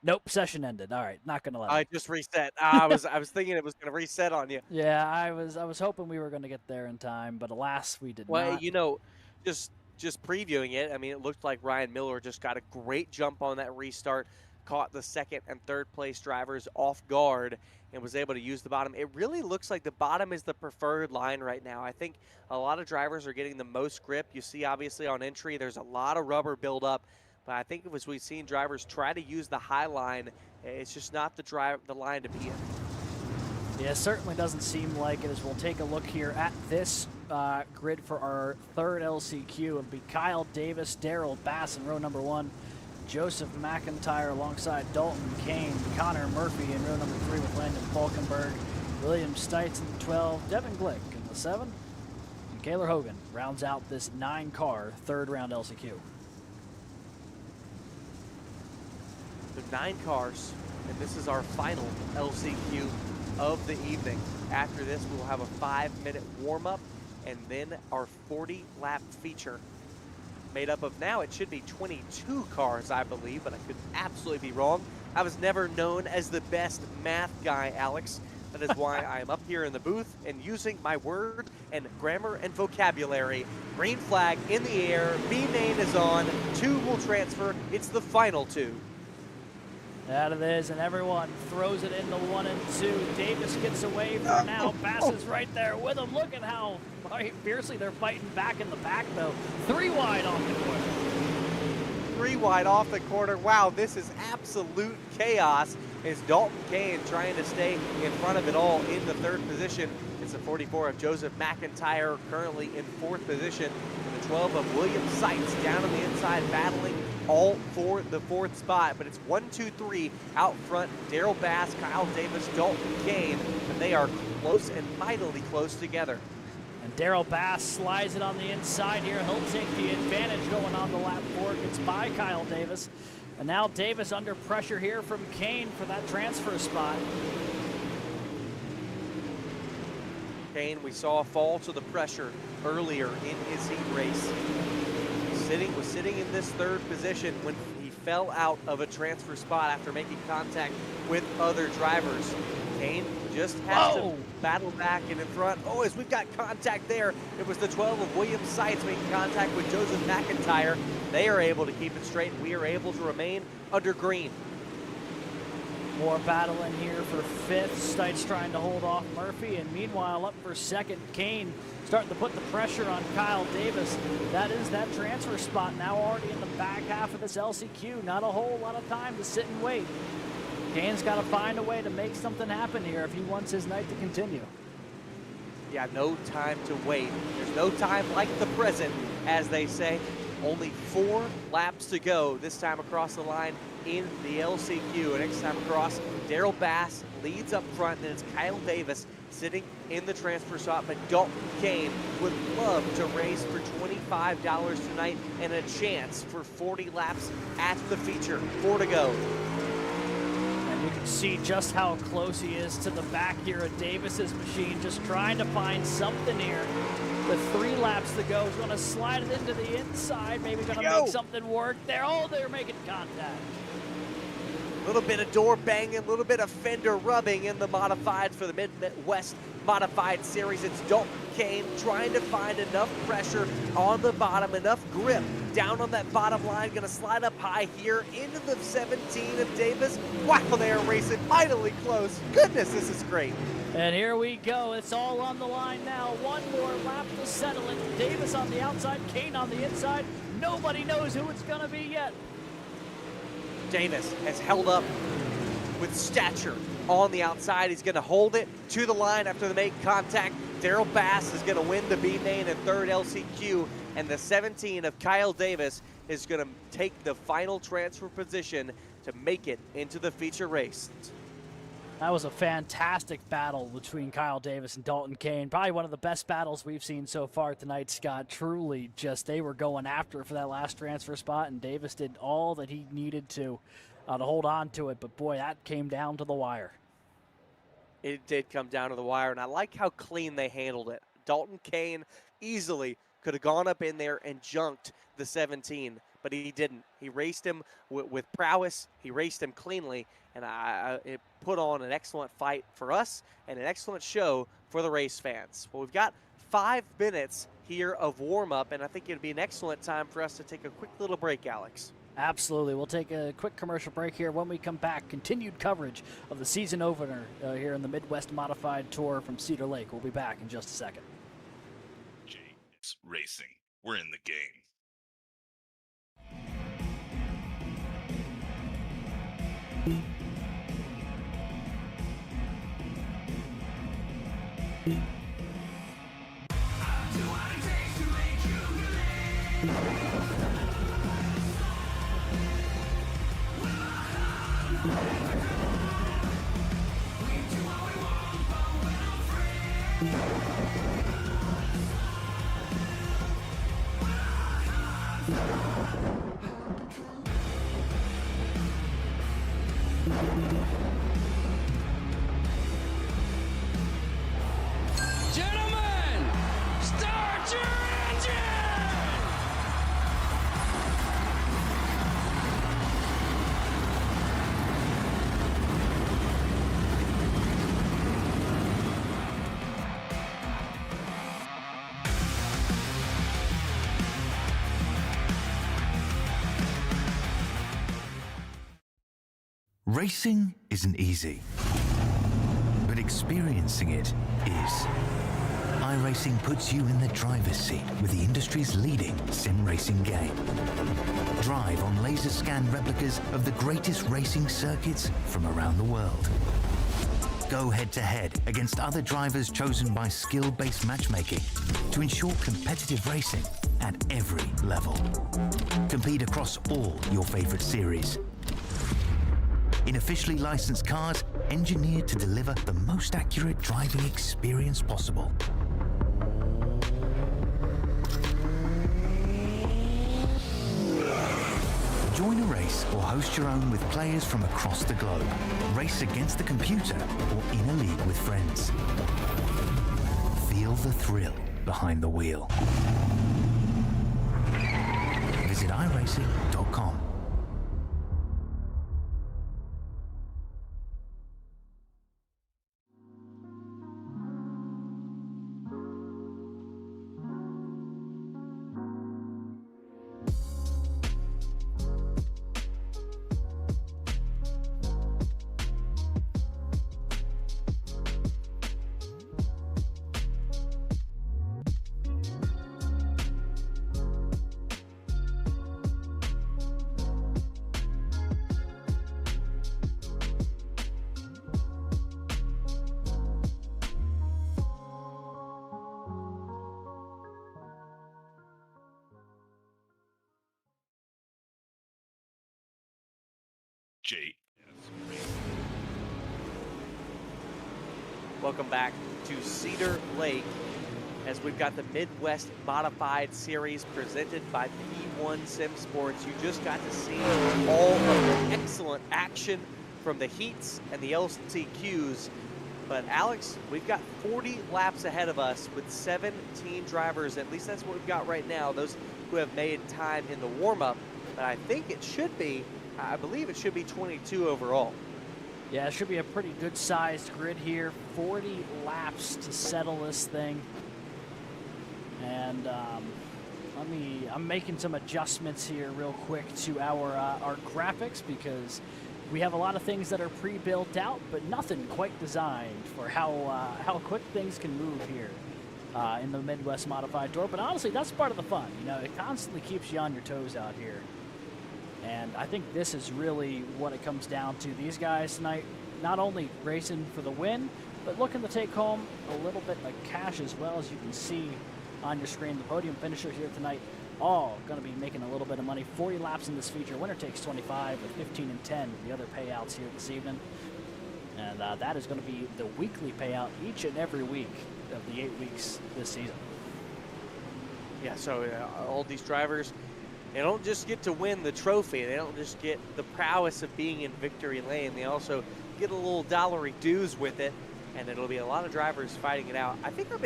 Nope, session ended. All right, not going to let me. I just reset. I was thinking it was going to reset on you. Yeah, I was hoping we were going to get there in time, but alas, we did not. Well, you know, just previewing it, I mean, it looked like Ryan Miller just got a great jump on that restart, caught the 2nd and 3rd place drivers off guard, and was able to use the bottom. It really looks like the bottom is the preferred line right now. I think a lot of drivers are getting the most grip. You see, obviously, on entry, there's a lot of rubber buildup, But I think as we've seen drivers try to use the high line, it's just not the line to be in. Yeah, it certainly doesn't seem like it, as we'll take a look here at this grid for our third LCQ. It'll be Kyle Davis, Daryl Bass in row number 1, Joseph McIntyre alongside Dalton Kane, Connor Murphy in row number 3 with Landon Falkenberg, William Stites in the 12, Devin Glick in the 7, and Kaylor Hogan rounds out this 9-car third round LCQ. So 9 cars, and this is our final LCQ of the evening. After this, we will have a 5-minute warm-up and then our 40-lap feature made up of, now it should be 22 cars, I believe, but I could absolutely be wrong. I was never known as the best math guy, Alex. That is why I am up here in the booth and using my word and grammar and vocabulary. Green flag in the air, B main is on, 2 will transfer, it's the final 2. That it is, and everyone throws it into 1 and 2. Davis gets away for now. Bass is right there with him. Look at how fiercely they're fighting back in the back, though. 3 wide off the corner. 3 wide off the corner. Wow, this is absolute chaos. Is Dalton Kane trying to stay in front of it all in the 3rd position. It's the 44 of Joseph McIntyre currently in 4th position. And the 12 of William Seitz down on the inside battling all for the 4th spot. But it's 1, 2, 3 out front. Daryl Bass, Kyle Davis, Dalton Kane. And they are close and mightily close together. And Daryl Bass slides it on the inside here. He'll take the advantage going on the lap 4. Gets by Kyle Davis. And now Davis under pressure here from Kane for that transfer spot. Kane, we saw fall to the pressure earlier in his heat race. Was sitting in this 3rd position when he fell out of a transfer spot after making contact with other drivers. Kane just has to battle back and in front. Oh, as we've got contact there, it was the 12 of William Seitz making contact with Joseph McIntyre. They are able to keep it straight. We are able to remain under green. More battle in here for 5th. Stites trying to hold off Murphy, and meanwhile up for 2nd, Kane starting to put the pressure on Kyle Davis. That is that transfer spot now already in the back half of this LCQ. Not a whole lot of time to sit and wait. Kane's got to find a way to make something happen here if he wants his night to continue. Yeah, no time to wait. There's no time like the present, as they say. Only 4 laps to go this time across the line in the LCQ. And next time across, Daryl Bass leads up front, and it's Kyle Davis sitting in the transfer spot. But Dalton Kane would love to race for $25 tonight and a chance for 40 laps at the feature. 4 to go. You can see just how close he is to the back here of Davis's machine, just trying to find something here. With 3 laps to go, he's going to slide it into the inside, maybe going to make something work there. Oh, they're making contact. A little bit of door banging, a little bit of fender rubbing in the modifieds for the Midwest Modified Series. It's Dalton Kane trying to find enough pressure on the bottom, enough grip down on that bottom line. Going to slide up high here into the 17 of Davis. Wow, they are racing mightily close. Goodness, this is great. And here we go. It's all on the line now. 1 more lap to settle it. Davis on the outside, Kane on the inside. Nobody knows who it's going to be yet. Davis has held up with stature on the outside. He's going to hold it to the line after they make contact. Daryl Bass is going to win the B main and 3rd LCQ, and the 17 of Kyle Davis is going to take the final transfer position to make it into the feature race. That was a fantastic battle between Kyle Davis and Dalton Kane. Probably one of the best battles we've seen so far tonight, Scott. Truly, just they were going after it for that last transfer spot, and Davis did all that he needed to hold on to it. But, boy, that came down to the wire. It did come down to the wire, and I like how clean they handled it. Dalton Kane easily could have gone up in there and junked the 17, but he didn't. He raced him with prowess. He raced him cleanly, and it put on an excellent fight for us and an excellent show for the race fans. Well, we've got 5 minutes here of warm-up, and I think it'd be an excellent time for us to take a quick little break, Alex. Absolutely. We'll take a quick commercial break here. When we come back, continued coverage of the season opener here in the Midwest Modified Tour from Cedar Lake. We'll be back in just a second. James Racing. We're in the game. Gentlemen, start your engine! Racing isn't easy, but experiencing it is. iRacing puts you in the driver's seat with the industry's leading sim racing game. Drive on laser scan replicas of the greatest racing circuits from around the world. Go head-to-head against other drivers chosen by skill-based matchmaking to ensure competitive racing at every level. Compete across all your favorite series. In officially licensed cars, engineered to deliver the most accurate driving experience possible. Join a race or host your own with players from across the globe. Race against the computer or in a league with friends. Feel the thrill behind the wheel. Visit iRacing.com. Welcome back to Cedar Lake as we've got the Midwest Modified Series presented by P1 Sim Sports. You just got to see all of the excellent action from the heats and the LCQs. But Alex, we've got 40 laps ahead of us with 17 drivers. At least that's what we've got right now, those who have made time in the warm-up. But I think it should be, I believe it should be 22 overall. Yeah, it should be a pretty good sized grid here. 40 laps to settle this thing. And I'm making some adjustments here real quick to our graphics because we have a lot of things that are pre-built out, but nothing quite designed for how quick things can move here in the Midwest Modified Tour. But honestly, that's part of the fun. You know, it constantly keeps you on your toes out here. And I think this is really what it comes down to. These guys tonight, not only racing for the win, but looking to take home a little bit of cash as well. As you can see on your screen, the podium finishers here tonight all going to be making a little bit of money. 40 laps in this feature. Winner takes 25 with 15 and 10 the other payouts here this evening. And that is going to be the weekly payout each and every week of the 8 weeks this season. Yeah, so all these drivers, they don't just get to win the trophy. They don't just get the prowess of being in victory lane. They also get a little dollary dues with it, and it'll be a lot of drivers fighting it out. I think I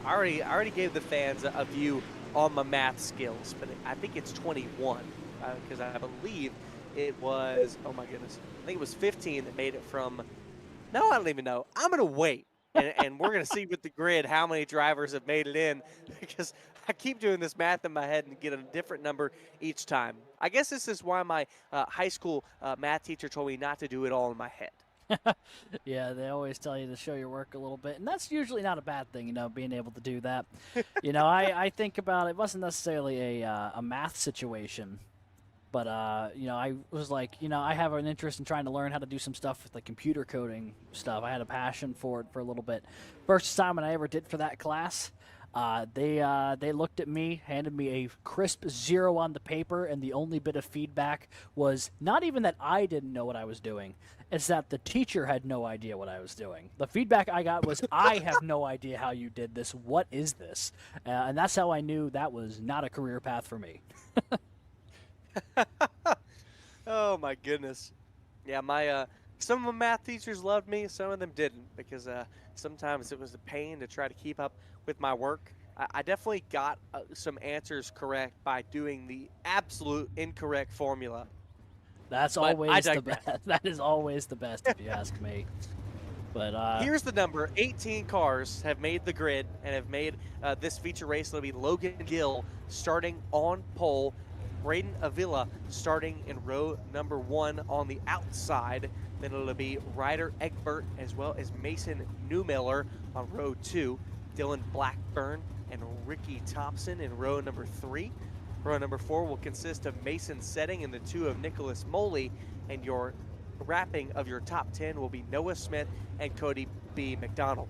already gave the fans a view on my math skills, but I think it's 21 because I believe it was, oh my goodness, I think it was 15 that made it from, no, I don't even know. I'm going to wait. And we're going to see with the grid how many drivers have made it in, because I keep doing this math in my head and get a different number each time. I guess this is why my high school math teacher told me not to do it all in my head. Yeah, they always tell you to show your work a little bit, and that's usually not a bad thing, you know, being able to do that. You know, I think about it wasn't necessarily a math situation. But, you know, I was like, you know, I have an interest in trying to learn how to do some stuff with the computer coding stuff. I had a passion for it for a little bit. First assignment I ever did for that class, they looked at me, handed me a crisp 0 on the paper, and the only bit of feedback was not even that I didn't know what I was doing. It's that the teacher had no idea what I was doing. The feedback I got was, I have no idea how you did this. What is this? And that's how I knew that was not a career path for me. Oh my goodness. Yeah, my some of my math teachers loved me, some of them didn't, because sometimes it was a pain to try to keep up with my work. I definitely got some answers correct by doing the absolute incorrect formula. That's But always the best. That is always the best, if you ask me. But Here's the number. 18 cars have made the grid and have made this feature race. It'll be Logan Gill starting on pole, Braden Avila starting in row number 1 on the outside. Then it'll be Ryder Egbert as well as Mason Newmiller on row 2. Dylan Blackburn and Ricky Thompson in row number 3. Row number 4 will consist of Mason Setting and the 2 of Nicholas Moley. And your wrapping of your top 10 will be Noah Smith and Cody B. McDonald.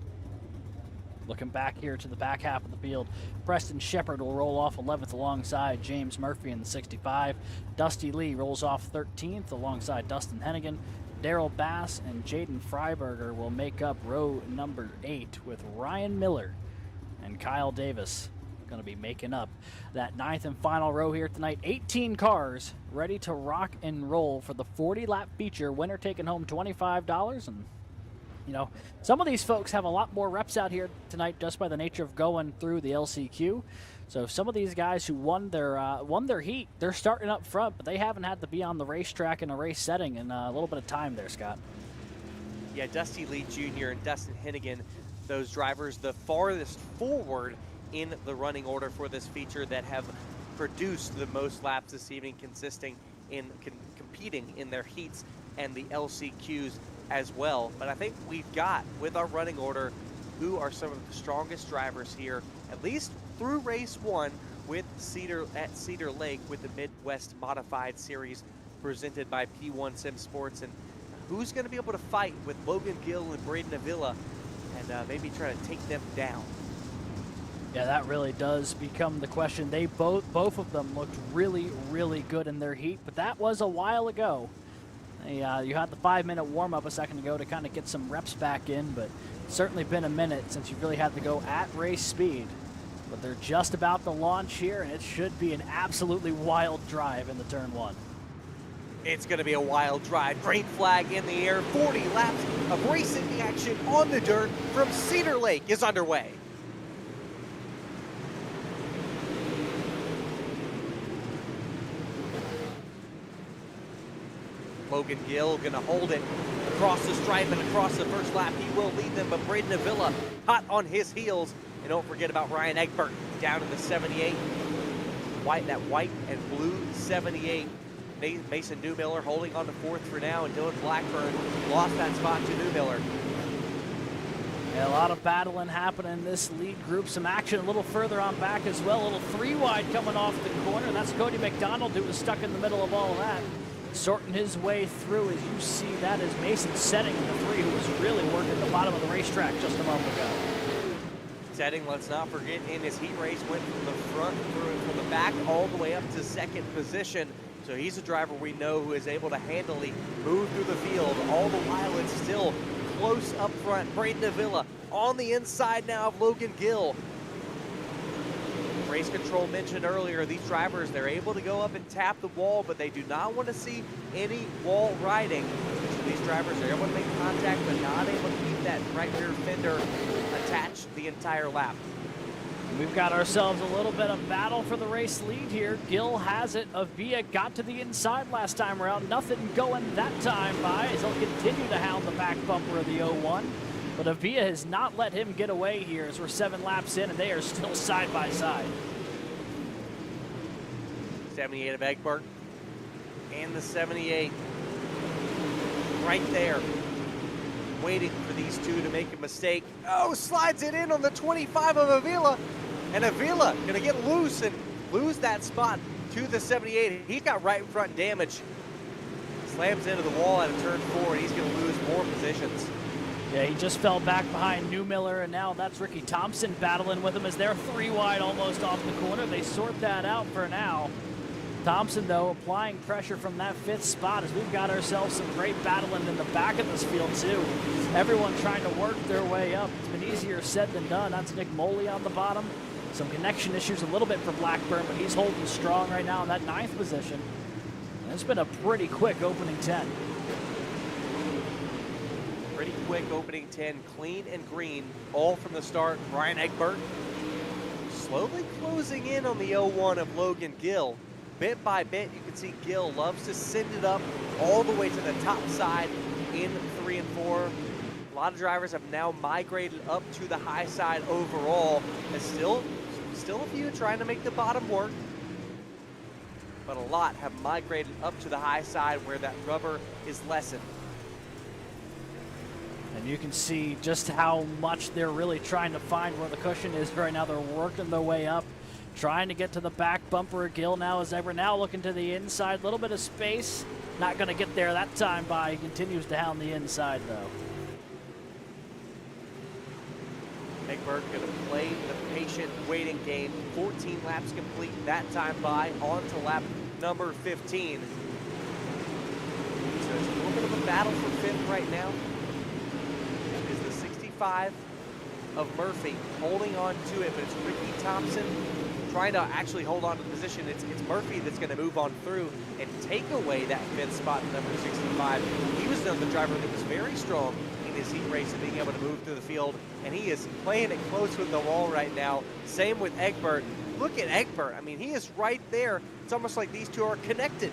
looking back here to the back half of the field, Preston Shepard will roll off 11th alongside James Murphy in the 65. Dusty Lee rolls off 13th alongside Dustin Hennigan. Daryl Bass and Jaden Freiberger will make up row number 8 with Ryan Miller and Kyle Davis going to be making up that 9th and final row here tonight. 18 cars ready to rock and roll for the 40-lap feature. Winner taking home $25. And, you know, some of these folks have a lot more reps out here tonight just by the nature of going through the LCQ. So some of these guys who won their heat, they're starting up front, but they haven't had to be on the racetrack in a race setting in a little bit of time there, Scott. Yeah, Dusty Lee Jr. and Dustin Hennigan, those drivers the farthest forward in the running order for this feature that have produced the most laps this evening, consisting in competing in their heats and the LCQs as well. But I think we've got, with our running order, who are some of the strongest drivers here, at least through race 1 with Cedar at Cedar Lake with the Midwest Modified Series presented by P1 Sim Sports. And who's going to be able to fight with Logan Gill and Braden Avila and maybe try to take them down? Yeah, that really does become the question. They both of them looked really, really good in their heat, but that was a while ago. You had the 5-minute warm-up a second ago to kind of get some reps back in, but it's certainly been a minute since you really had to go at race speed. But they're just about to launch here, and it should be an absolutely wild drive in the turn 1. It's going to be a wild drive. Green flag in the air. 40 laps of racing action on the dirt from Cedar Lake is underway. Logan Gill going to hold it across the stripe and across the first lap. He will lead them, but Braden Avila hot on his heels. And don't forget about Ryan Egbert down in the 78. That white and blue 78. Mason Newmiller holding on to 4th for now, and Dylan Blackburn lost that spot to Newmiller. Yeah, a lot of battling happening in this lead group. Some action a little further on back as well. A little 3-wide coming off the corner. That's Cody McDonald, who was stuck in the middle of all of that. Sorting his way through. As you see, that is Mason Setting in the 3, who was really working the bottom of the racetrack just a moment ago. Setting, let's not forget, in his heat race went from the front from the back all the way up to 2nd position. So he's a driver we know who is able to handily move through the field. All the while it's still close up front. Braden Avila on the inside now of Logan Gill. Race control mentioned earlier, these drivers, they're able to go up and tap the wall, but they do not want to see any wall riding. So these drivers are able to make contact, but not able to keep that right rear fender attached the entire lap. We've got ourselves a little bit of battle for the race lead here. Gill has it. Avila got to the inside last time around. Nothing going that time by as he'll continue to hound the back bumper of the 01. But Avila has not let him get away here as we're 7 laps in and they are still side by side. 78 of Egbert and the 78 right there, waiting for these two to make a mistake. Oh, slides it in on the 25 of Avila, and Avila gonna get loose and lose that spot to the 78. He got right front damage. Slams into the wall at a turn 4, and he's going to lose more positions. Yeah, he just fell back behind Newmiller, and now that's Ricky Thompson battling with him as they're 3 wide almost off the corner. They sort that out for now. Thompson, though, applying pressure from that 5th spot as we've got ourselves some great battling in the back of this field, too. Everyone trying to work their way up. It's been easier said than done. That's Nick Moley on the bottom. Some connection issues a little bit for Blackburn, but he's holding strong right now in that 9th position. And it's been a pretty quick opening 10. Pretty quick opening 10, clean and green, all from the start. Ryan Egbert slowly closing in on the 0-1 of Logan Gill. Bit by bit, you can see Gill loves to send it up all the way to the top side in 3 and 4. A lot of drivers have now migrated up to the high side overall. There's still a few trying to make the bottom work, but a lot have migrated up to the high side where that rubber is lessened. And you can see just how much they're really trying to find where the cushion is right now. They're working their way up, trying to get to the back bumper of Gill now as ever. Now looking to the inside, a little bit of space. Not going to get there that time by. He continues to hound the inside, though. Egbert going to play the patient waiting game. 14 laps complete that time by, on to lap number 15. So it's a little bit of a battle for 5th right now. Is the 65 of Murphy holding on to it, but it's Ricky Thompson trying to actually hold on to the position. It's Murphy that's going to move on through and take away that 5th spot in number 65. He was the driver that was very strong in his heat race and being able to move through the field, and he is playing it close with the wall right now. Same with Egbert. Look at Egbert. I mean, he is right there. It's almost like these two are connected.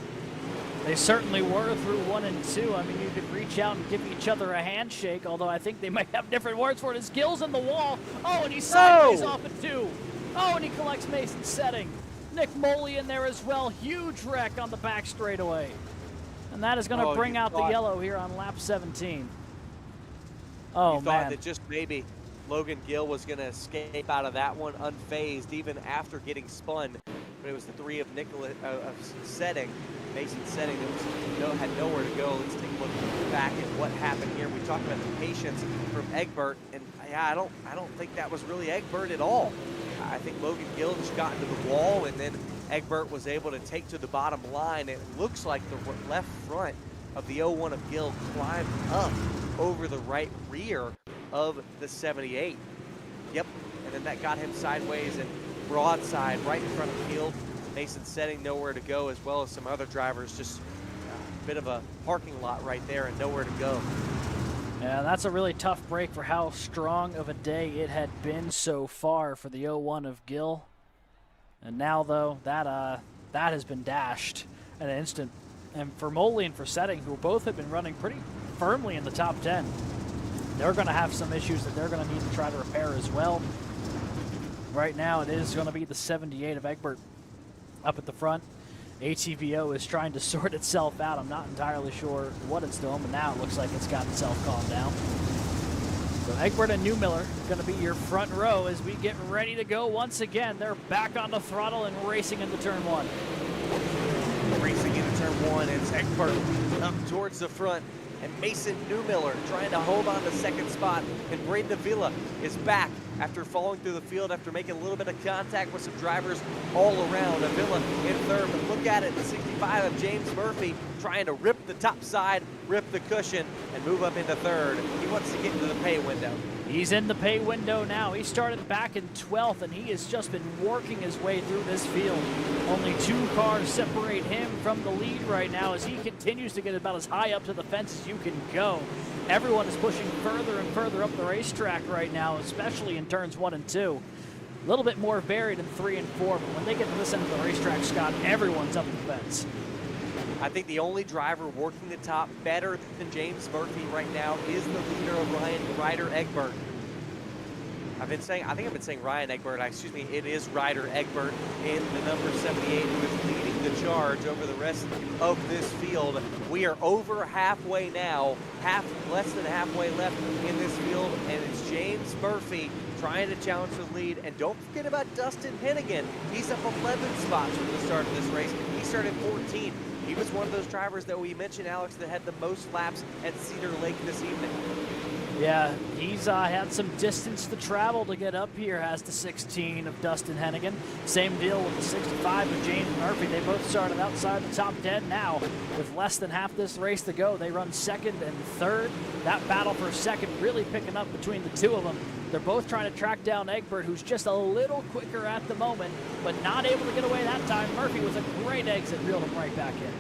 They certainly were through 1 and 2. I mean, you could reach out and give each other a handshake, although I think they might have different words for it. His Gill's in the wall. Oh, and he's sideways off at 2. Oh, and he collects Mason's setting. Nick Moley in there as well. Huge wreck on the back straightaway. And that is going to bring out the yellow here on lap 17. Oh, you thought that just maybe Logan Gill was going to escape out of that one unfazed, even after getting spun. But it was the 3 of Setting, Mason Setting, that had nowhere to go. Let's take a look back at what happened here. We talked about the patience from Egbert, and yeah, I don't think that was really Egbert at all. I think Logan Gill just got into the wall, and then Egbert was able to take to the bottom line. It looks like the left front of the 0-1 of Gill climbed up over the right rear of the 78. Yep, and then that got him sideways and broadside right in front of the field. Mason Setting nowhere to go, as well as some other drivers. Just a bit of a parking lot right there and nowhere to go. Yeah, that's a really tough break for how strong of a day it had been so far for the 0-1 of Gill. And now, though, that has been dashed in an instant. And for Moley and for Setting, who both have been running pretty firmly in the top 10, they're going to have some issues that they're going to need to try to repair as well. Right now, it is going to be the 78 of Egbert up at the front. ATVO is trying to sort itself out. I'm not entirely sure what it's doing, but now it looks like it's got itself calmed down. So Egbert and Newmiller going to be your front row as we get ready to go once again. They're back on the throttle and racing into turn 1. Racing into turn 1, it's Egbert up towards the front, and Mason Newmiller trying to hold on to 2nd spot, and Braden Avila is back after falling through the field after making a little bit of contact with some drivers all around. Avila in 3rd, but look at it, the 65 of James Murphy trying to rip the top side, rip the cushion, and move up into 3rd. He wants to get into the pay window. He's in the pay window now. He started back in 12th, and he has just been working his way through this field. Only 2 cars separate him from the lead right now as he continues to get about as high up to the fence as you can go. Everyone is pushing further and further up the racetrack right now, especially in turns 1 and 2. A little bit more varied in 3 and 4, but when they get to this end of the racetrack, Scott, everyone's up the fence. I think the only driver working the top better than James Murphy right now is the leader of Ryder Egbert. I think I've been saying Ryan Egbert. Excuse me, it is Ryder Egbert in the number 78 who is leading the charge over the rest of this field. We are over halfway now, less than halfway left in this field, and it's James Murphy trying to challenge the lead. And don't forget about Dustin Hennigan. He's up 11 spots from the start of this race. He started 14. He was one of those drivers that we mentioned, Alex, that had the most laps at Cedar Lake this evening. Yeah, he's had some distance to travel to get up here, has the 16 of Dustin Hennigan. Same deal with the 65 of James Murphy. They both started outside the top 10 now. With less than half this race to go, they run second and third. That battle for second really picking up between the two of them. They're both trying to track down Egbert, who's just a little quicker at the moment, but not able to get away that time. Murphy with a great exit, reeled him right back in.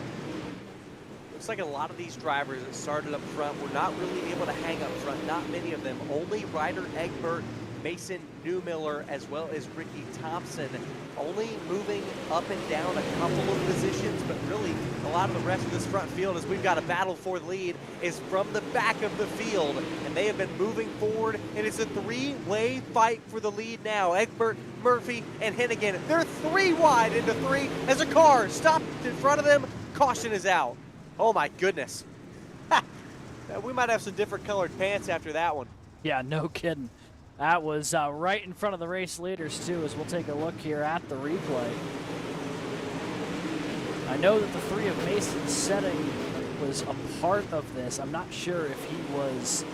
Looks like a lot of these drivers that started up front were not really able to hang up front. Not many of them. Only Ryder Egbert, Mason Newmiller, as well as Ricky Thompson, only moving up and down a couple of positions, but really a lot of the rest of this front field, as we've got a battle for the lead, is from the back of the field, and they have been moving forward, and it's a three-way fight for the lead now. Egbert, Murphy, and Hennigan. They're 3 wide into 3 as a car stopped in front of them. Caution is out. Oh my goodness. We might have some different colored pants after that one. Yeah, no kidding. That was right in front of the race leaders too, as we'll take a look here at the replay. I know that the 3 of Mason's setting was a part of this. I'm not sure if he was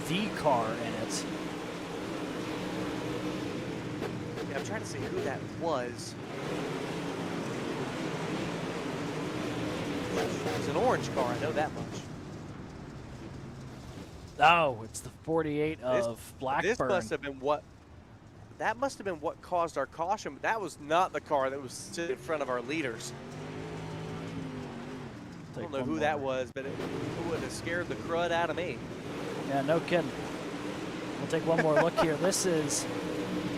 the car in it. Yeah, I'm trying to see who that was. It's an orange car, I know that much. Oh, it's the 48 of Blackburn. This must have been what. That must have been what caused our caution, but that was not the car that was sitting in front of our leaders. I don't know who that was, but it would have scared the crud out of me. Yeah, no kidding. We'll take one more look here. This is,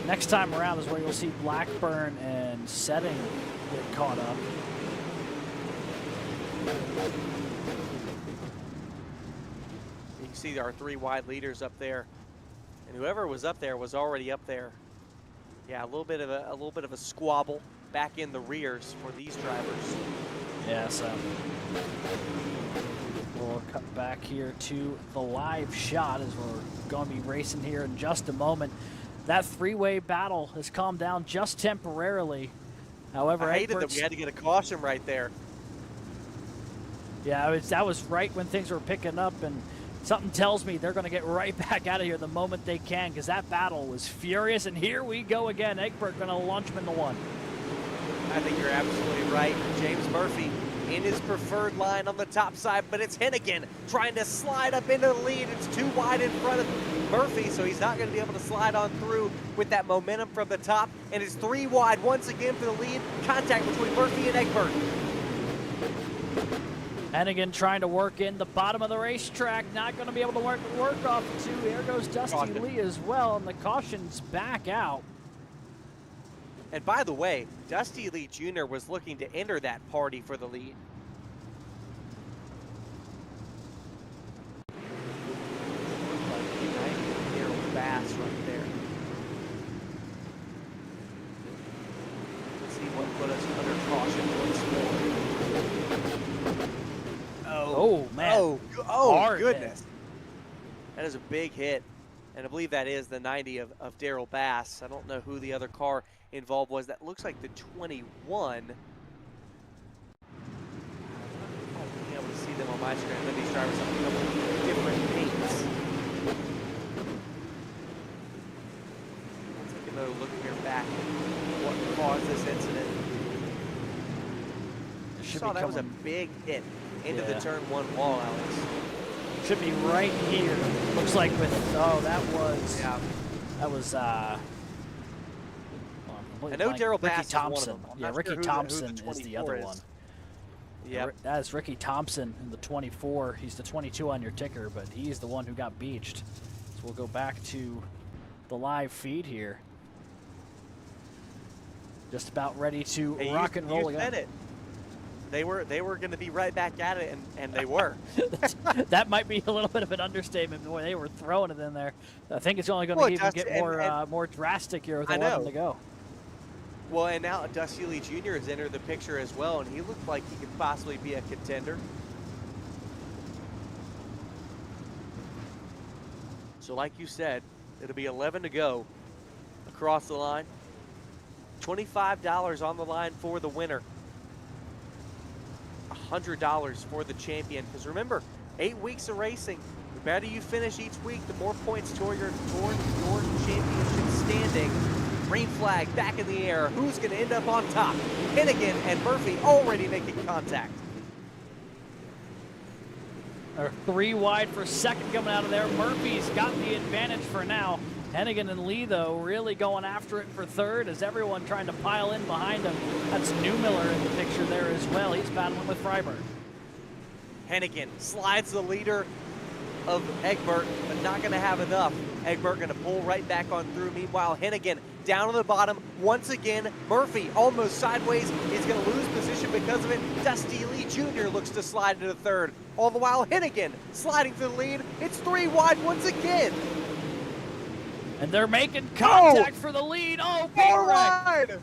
next time around is where you'll see Blackburn and Setting get caught up. You can see our 3 wide leaders up there, and whoever was up there was already up there. Yeah, a little bit of a squabble back in the rears for these drivers. Yeah, so we'll cut back here to the live shot as we're going to be racing here in just a moment. That 3-way battle has calmed down just temporarily. However, I hated that we had to get a caution right there. Yeah, that was right when things were picking up, and something tells me they're going to get right back out of here the moment they can, because that battle was furious, and here we go again. Egbert going to launch him into 1. I think you're absolutely right. James Murphy in his preferred line on the top side, but it's Hennigan trying to slide up into the lead. It's 2 wide in front of Murphy, so he's not going to be able to slide on through with that momentum from the top, and it's 3 wide once again for the lead. Contact between Murphy and Egbert. Hennigan trying to work in the bottom of the racetrack, not going to be able to work off the 2. Here goes Dusty Lee as well, and the caution's back out. And by the way, Dusty Lee Jr. was looking to enter that party for the lead. Daryl Bass right there. Let's see what put us under caution once more. Oh man. Oh goodness. That is a big hit. And I believe that is the 90 of Daryl Bass. I don't know who the other car involved was. That looks like the 21. I'm being able to see them on my screen. But these drivers have a couple of different paints. Let's take another look here back at what caused this incident. Saw that was a big hit into the turn 1 wall, Alex. Should be right here. Looks like with, that was, I know Daryl Bass Ricky is one of Thompson. them. Yeah, Ricky Thompson is the other one. Yeah, that is Ricky Thompson in the 24. He's the 22 on your ticker, but he's the one who got beached. So we'll go back to the live feed here. Just about ready to rock and roll again. You said it. They were going to be right back at it, and they were. That might be a little bit of an understatement. Boy, they were throwing it in there. I think it's only going to even get more drastic here with 11 to go. Well, and now Dusty Lee Jr. has entered the picture as well, and he looked like he could possibly be a contender. So like you said, it'll be 11 to go across the line. $25 on the line for the winner. $100 for the champion. Because remember, 8 weeks of racing. The better you finish each week, the more points toward your championship standing. Green flag back in the air. Who's going to end up on top? Hennigan and Murphy already making contact. Are 3 wide for second coming out of there. Murphy's got the advantage for now. Hennigan and Lee, though, really going after it for third as everyone trying to pile in behind him. That's Newmiller in the picture there as well. He's battling with Freiberg. Hennigan slides the leader of Egbert, but not going to have enough. Egbert going to pull right back on through. Meanwhile, Hennigan down on the bottom once again. Murphy almost sideways. He's going to lose position because of it. Dusty Lee Jr. looks to slide into third. All the while, Hennigan sliding to the lead. It's 3 wide once again. And they're making contact for the lead. Oh, 4 wide.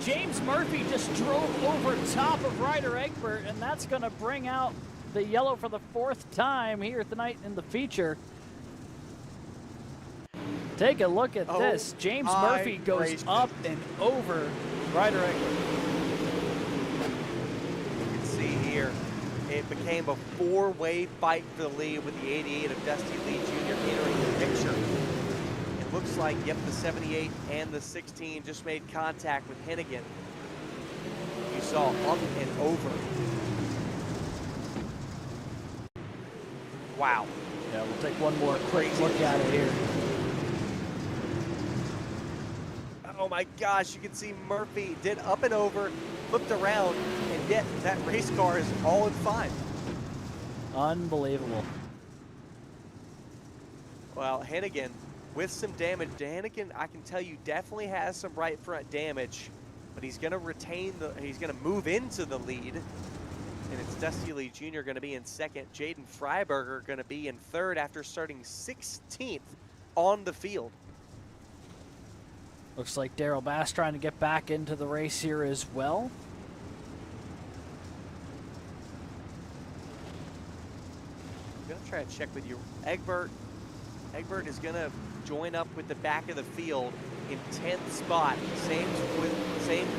James Murphy just drove over top of Ryder Egbert, and that's going to bring out the yellow for the 4th time here tonight in the feature. Take a look at this. James Murphy goes up and over Ryder Egbert. You can see here, it became a 4-way fight for the lead with the 88 of Dusty Lee Jr. entering the picture. It looks like, yep, the 78 and the 16 just made contact with Hennigan. You saw up and over. Wow. Yeah, we'll take one more quick look at it here. Oh my gosh, you can see Murphy did up and over, flipped around, and yet that race car is all in 5. Unbelievable. Well, Hennigan with some damage. Hennigan, I can tell you, definitely has some right front damage, but he's going to he's going to move into the lead. And it's Dusty Lee Jr. going to be in second. Jaden Freiberger going to be in third after starting 16th on the field. Looks like Darrell Bass trying to get back into the race here as well. I'm going to try to check with you. Egbert is going to join up with the back of the field in 10th spot. Same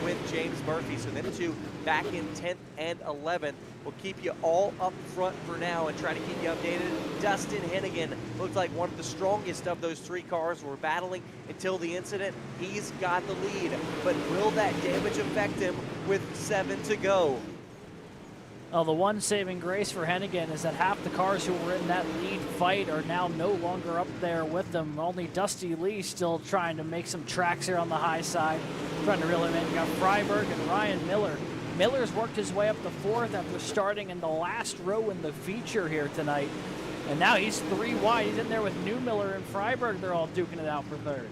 with James Murphy. So them two back in 10th and 11th. We'll keep you all up front for now and try to keep you updated. Dustin Hennigan looked like one of the strongest of those 3 cars were battling until the incident. He's got the lead, but will that damage affect him with 7 to go? Oh, the one saving grace for Hennigan is that half the cars who were in that lead fight are now no longer up there with them. Only Dusty Lee still trying to make some tracks here on the high side, trying to reel him in. You got Freiberg and Ryan Miller. Miller's worked his way up to 4th after starting in the last row in the feature here tonight. And now he's 3 wide. He's in there with Newmiller and Freiberg. They're all duking it out for 3rd.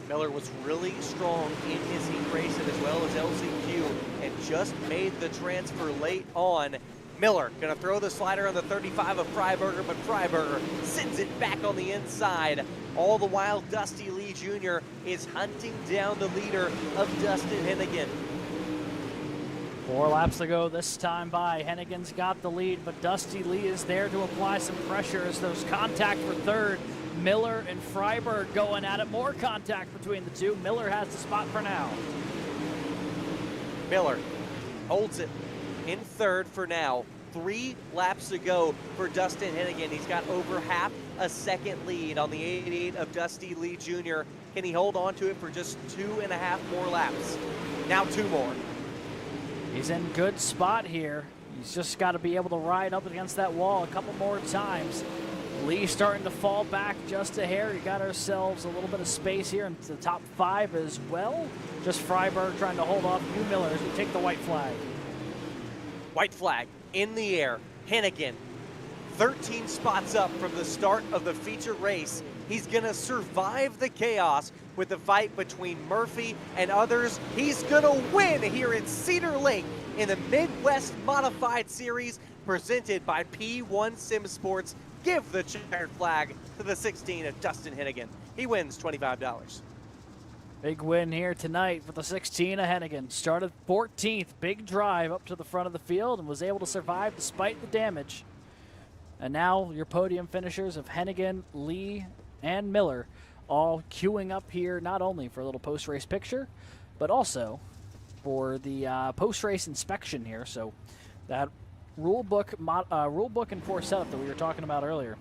Miller was really strong in his heat race and as well as LCQ and just made the transfer late on. Miller gonna throw the slider on the 35 of Freiberger, but Freiberger sends it back on the inside. All the while, Dusty Lee Jr. is hunting down the leader of Dustin Hennigan. 4 laps to go this time by. Hennigan's got the lead, but Dusty Lee is there to apply some pressure as there's contact for 3rd. Miller and Freiberg going at it. More contact between the two. Miller has the spot for now. Miller holds it in 3rd for now. 3 laps to go for Dustin Hennigan. He's got over half a second lead on the 88 of Dusty Lee Jr. Can he hold on to it for just 2.5 more laps? Now 2 more. He's in good spot here. He's just got to be able to ride up against that wall a couple more times. Lee starting to fall back just a hair. We got ourselves a little bit of space here into the top 5 as well. Just Freiberg trying to hold off Miller as we take the white flag. White flag in the air. Hennigan, 13 spots up from the start of the feature race. He's going to survive the chaos with the fight between Murphy and others. He's going to win here in Cedar Lake in the Midwest Modified Series presented by P1 Sim Sports. Give the checkered flag to the 16 of Dustin Hennigan. He wins $25. Big win here tonight for the 16 of Hennigan. Started 14th, big drive up to the front of the field and was able to survive despite the damage. And now your podium finishers of Hennigan, Lee, and Miller all queuing up here not only for a little post-race picture, but also for the post-race inspection here. So that rule book enforced setup that we were talking about earlier.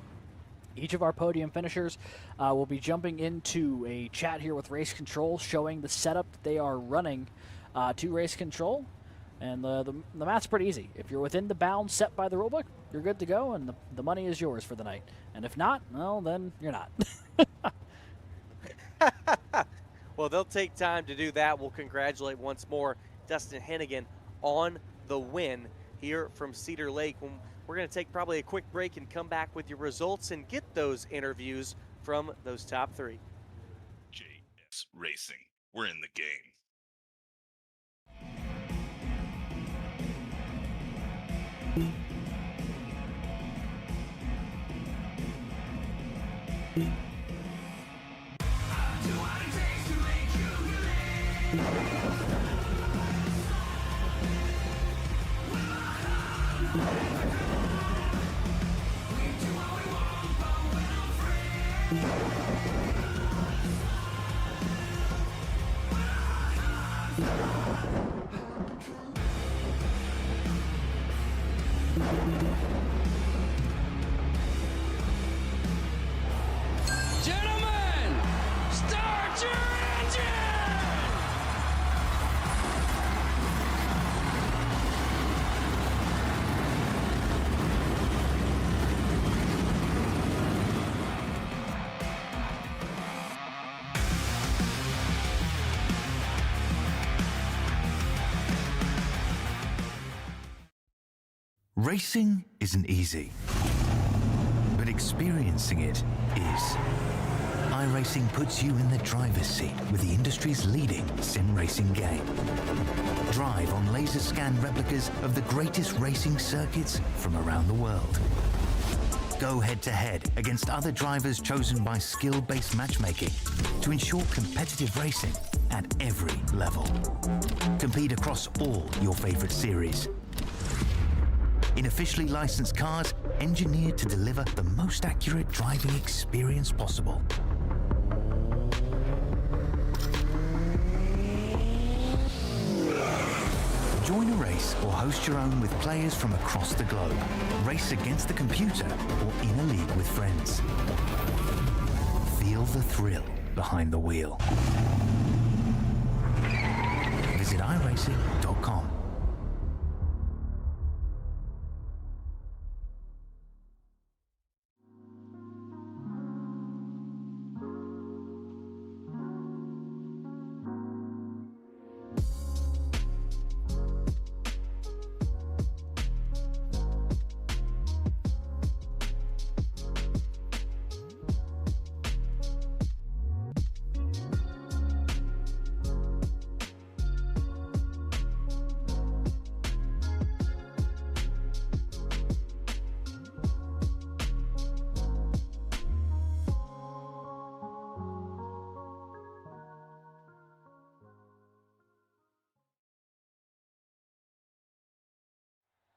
Each of our podium finishers will be jumping into a chat here with Race Control, showing the setup that they are running to Race Control. And the math's pretty easy. If you're within the bounds set by the rulebook, you're good to go, and the money is yours for the night. And if not, well, then you're not. Well, they'll take time to do that. We'll congratulate once more Dustin Hennigan on the win here from Cedar Lake. We're going to take probably a quick break and come back with your results and get those interviews from those top three. JS Racing, we're in the game. Gentlemen, start your engine! Racing isn't easy, but experiencing it is. iRacing puts you in the driver's seat with the industry's leading sim racing game. Drive on laser scan replicas of the greatest racing circuits from around the world. Go head-to-head against other drivers chosen by skill-based matchmaking to ensure competitive racing at every level. Compete across all your favorite series. In officially licensed cars, engineered to deliver the most accurate driving experience possible. Join a race or host your own with players from across the globe. Race against the computer or in a league with friends. Feel the thrill behind the wheel. Visit iRacing.com.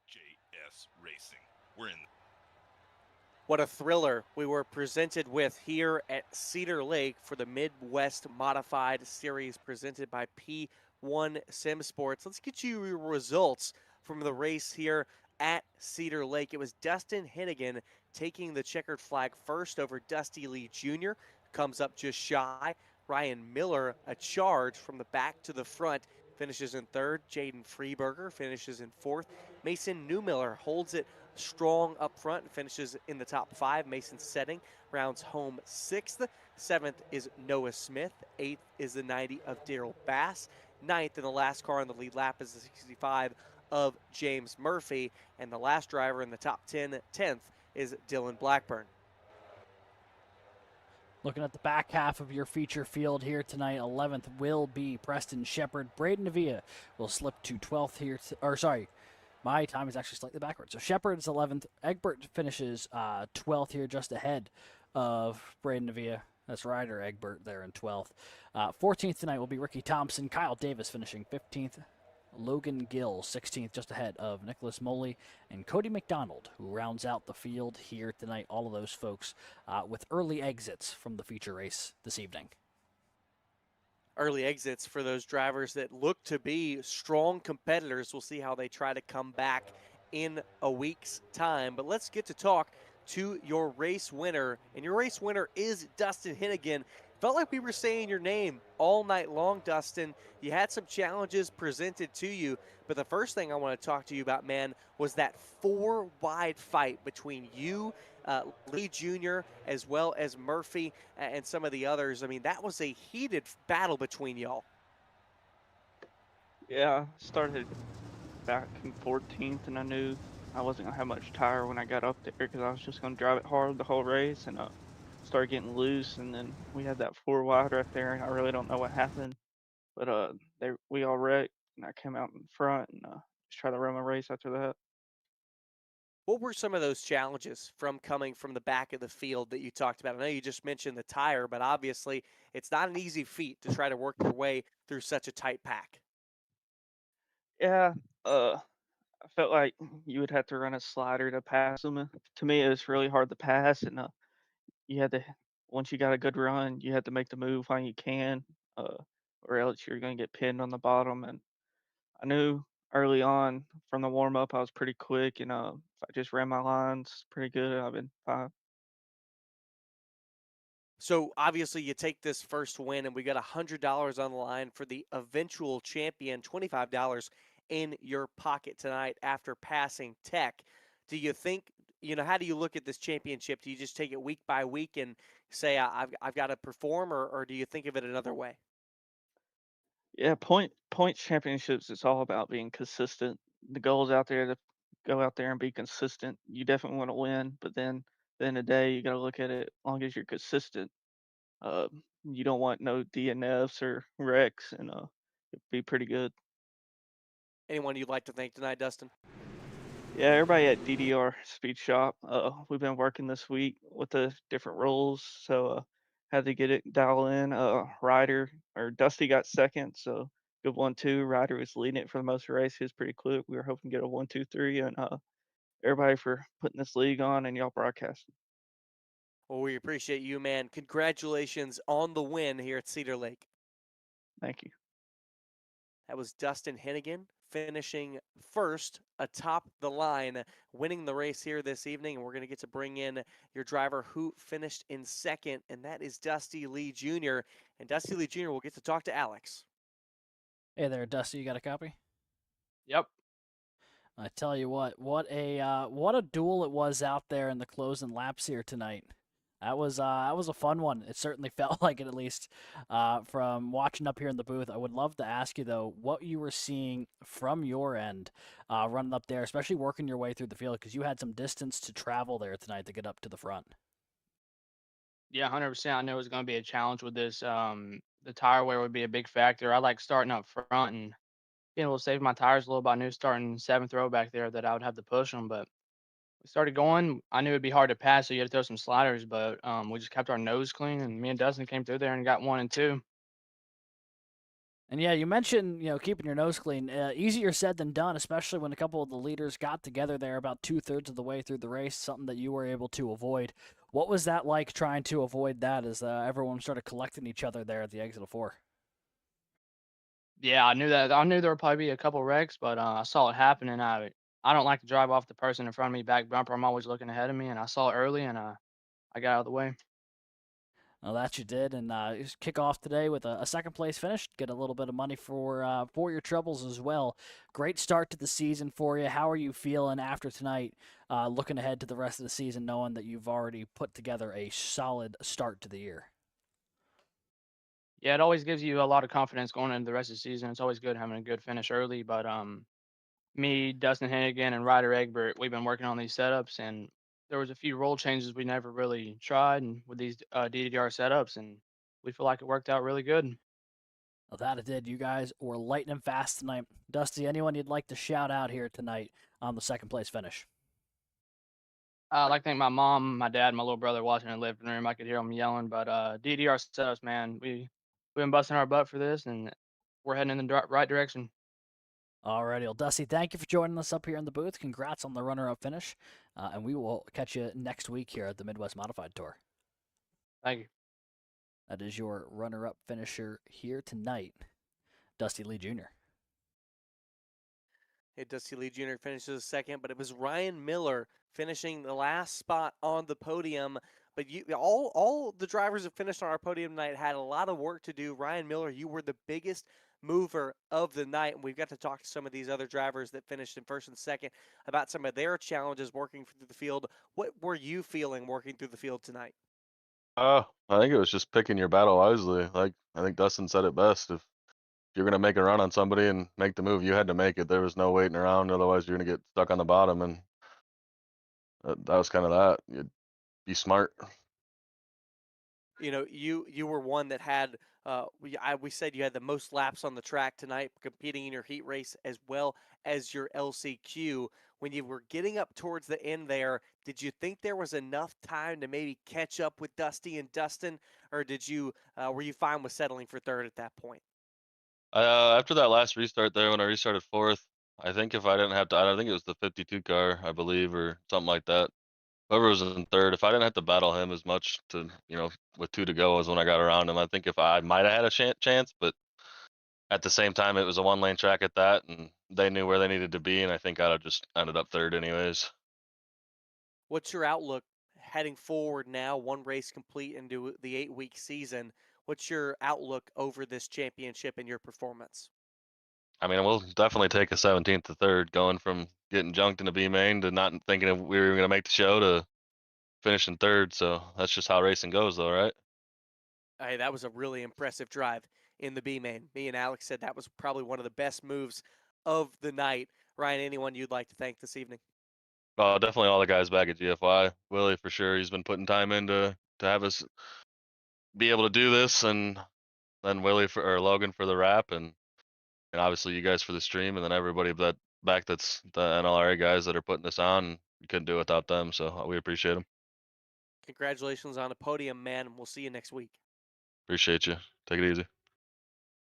JS Racing, we're in. What a thriller we were presented with here at Cedar Lake for the Midwest Modified Series presented by P1 Sim Sports. Let's get you your results from the race here at Cedar Lake. It was Dustin Hennigan taking the checkered flag first over Dusty Lee Jr. Comes up just shy. Ryan Miller, a charge from the back to the front, finishes in third. Jaden Freeberger finishes in fourth. Mason Newmiller holds it strong up front and finishes in the top five. Mason Setting rounds home sixth. Seventh is Noah Smith. Eighth is the 90 of Daryl Bass. Ninth in the last car on the lead lap is the 65 of James Murphy. And the last driver in the top 10, 10th, is Dylan Blackburn. Looking at the back half of your feature field here tonight, 11th will be Preston Shepard. Braden Navia will slip to 12th here. My time is actually slightly backwards. So Shepard is 11th. Egbert finishes 12th here, just ahead of Braden Navia. That's Ryder Egbert there in 12th. 14th tonight will be Ricky Thompson, Kyle Davis finishing 15th, Logan Gill 16th, just ahead of Nicholas Moley and Cody McDonald, who rounds out the field here tonight. All of those folks with early exits from the feature race this evening. Early exits for those drivers that look to be strong competitors. We'll see how they try to come back in a week's time. But let's get to talk to your race winner. And your race winner is Dustin Hennigan. Felt like we were saying your name all night long, Dustin. You had some challenges presented to you, but the first thing I want to talk to you about, man, was that 4-wide fight between you, Lee Jr., as well as Murphy and some of the others. I mean, that was a heated battle between y'all. Yeah, started back in 14th, and I knew I wasn't gonna have much tire when I got up there because I was just gonna drive it hard the whole race, and started getting loose, and then we had that 4 wide right there, and I really don't know what happened, but we all wrecked, and I came out in front and just tried to run my race after that. What were some of those challenges from coming from the back of the field that you talked about? I know you just mentioned the tire, but obviously it's not an easy feat to try to work your way through such a tight pack. Yeah, I felt like you would have to run a slider to pass them. To me, it was really hard to pass, and you had to once you got a good run, you had to make the move while you can, uh, or else you're gonna get pinned on the bottom. And I knew early on from the warm up I was pretty quick, and if I just ran my lines pretty good, I've been fine. So obviously you take this first win, and we got $100 on the line for the eventual champion, $25 in your pocket tonight after passing Tech. Do you think, how do you look at this championship? Do you just take it week by week and say, I've got to perform, or do you think of it another way? Yeah, points championships. It's all about being consistent. The goal is out there to go out there and be consistent. You definitely want to win, but then at the end of the day, you got to look at it. As long as you're consistent, you don't want no DNFs or wrecks, and it'd be pretty good. Anyone you'd like to thank tonight, Dustin? Yeah, everybody at DDR Speed Shop. We've been working this week with the different rules, so had to get it dial in. Ryder or Dusty got second, so good 1-2. Ryder was leading it for the most of the race. He was pretty quick. We were hoping to get a 1-2-3, and everybody for putting this league on and y'all broadcasting. Well, we appreciate you, man. Congratulations on the win here at Cedar Lake. Thank you. That was Dustin Hennigan finishing first atop the line, winning the race here this evening. And we're going to get to bring in your driver who finished in second, and that is Dusty Lee Jr. And Dusty Lee Jr. will get to talk to Alex. Hey there, Dusty. You got a copy? Yep. I tell you what a duel it was out there in the closing laps here tonight. That was a fun one. It certainly felt like it, at least from watching up here in the booth. I would love to ask you though what you were seeing from your end running up there, especially working your way through the field because you had some distance to travel there tonight to get up to the front. Yeah, 100%. I knew it was going to be a challenge with this. The tire wear would be a big factor. I like starting up front and being able to save my tires a little bit. I knew starting seventh row back there that I would have to push them, but we started going. I knew it'd be hard to pass, so you had to throw some sliders, but we just kept our nose clean, and me and Dustin came through there and got 1 and 2. And yeah, you mentioned keeping your nose clean. Easier said than done, especially when a couple of the leaders got together there about 2/3 of the way through the race. Something that you were able to avoid. What was that like trying to avoid that as everyone started collecting each other there at the exit of 4? Yeah, I knew that. I knew there would probably be a couple wrecks, but I saw it happen, and I don't like to drive off the person in front of me back bumper. I'm always looking ahead of me, and I saw it early, and I got out of the way. Well, that you did, and just kick off today with a second place finish. Get a little bit of money for your troubles as well. Great start to the season for you. How are you feeling after tonight? Looking ahead to the rest of the season, knowing that you've already put together a solid start to the year. Yeah, it always gives you a lot of confidence going into the rest of the season. It's always good having a good finish early. But me, Dustin Hennigan, and Ryder Egbert, we've been working on these setups, and there was a few role changes we never really tried, and with these DDR setups, and we feel like it worked out really good. Well, that it did. You guys were lightning fast tonight. Dusty, anyone you'd like to shout out here tonight on the second place finish? I'd like to thank my mom, my dad, and my little brother watching in the living room. I could hear them yelling, but DDR setups, man, we've been busting our butt for this, and we're heading in the right direction. Alrighty, well, Dusty, thank you for joining us up here in the booth. Congrats on the runner-up finish, and we will catch you next week here at the Midwest Modified Tour. Thank you. That is your runner-up finisher here tonight, Dusty Lee Jr. Hey, Dusty Lee Jr. finishes second, but it was Ryan Miller finishing the last spot on the podium. But all the drivers that finished on our podium tonight had a lot of work to do. Ryan Miller, you were the biggest mover of the night, and we've got to talk to some of these other drivers that finished in first and second about some of their challenges working through the field. What were you feeling working through the field tonight? I think it was just picking your battle wisely. Like I think Dustin said it best. If you're gonna make a run on somebody and make the move, you had to make it. There was no waiting around. Otherwise, you're gonna get stuck on the bottom. And that was kind of that. You'd be smart. You know, you were one that had we said you had the most laps on the track tonight, competing in your heat race as well as your LCQ. When you were getting up towards the end there, did you think there was enough time to maybe catch up with Dusty and Dustin, or did you were you fine with settling for third at that point? After that last restart there, when I restarted fourth, I think if I didn't have to, I think it was the 52 car, I believe, or something like that. Whoever was in third, if I didn't have to battle him as much to, with 2 to go as when I got around him, I think if I might have had a chance, but at the same time, it was a 1-lane track at that, and they knew where they needed to be, and I think I'd have just ended up third anyways. What's your outlook heading forward now, one race complete into the 8-week season? What's your outlook over this championship and your performance? I mean, we'll definitely take a 17th to third, going from getting junked in the B main to not thinking if we were going to make the show to finishing third. So that's just how racing goes, though, right? Hey, that was a really impressive drive in the B main. Me and Alex said that was probably one of the best moves of the night. Ryan, anyone you'd like to thank this evening? Definitely all the guys back at GFY. Willie, for sure, he's been putting time in to have us be able to do this, and then Willie or Logan for the wrap, and obviously you guys for the stream, and then everybody that's the NLRA guys that are putting this on. You couldn't do it without them, so we appreciate them. Congratulations on the podium, man, and we'll see you next week. Appreciate you. Take it easy.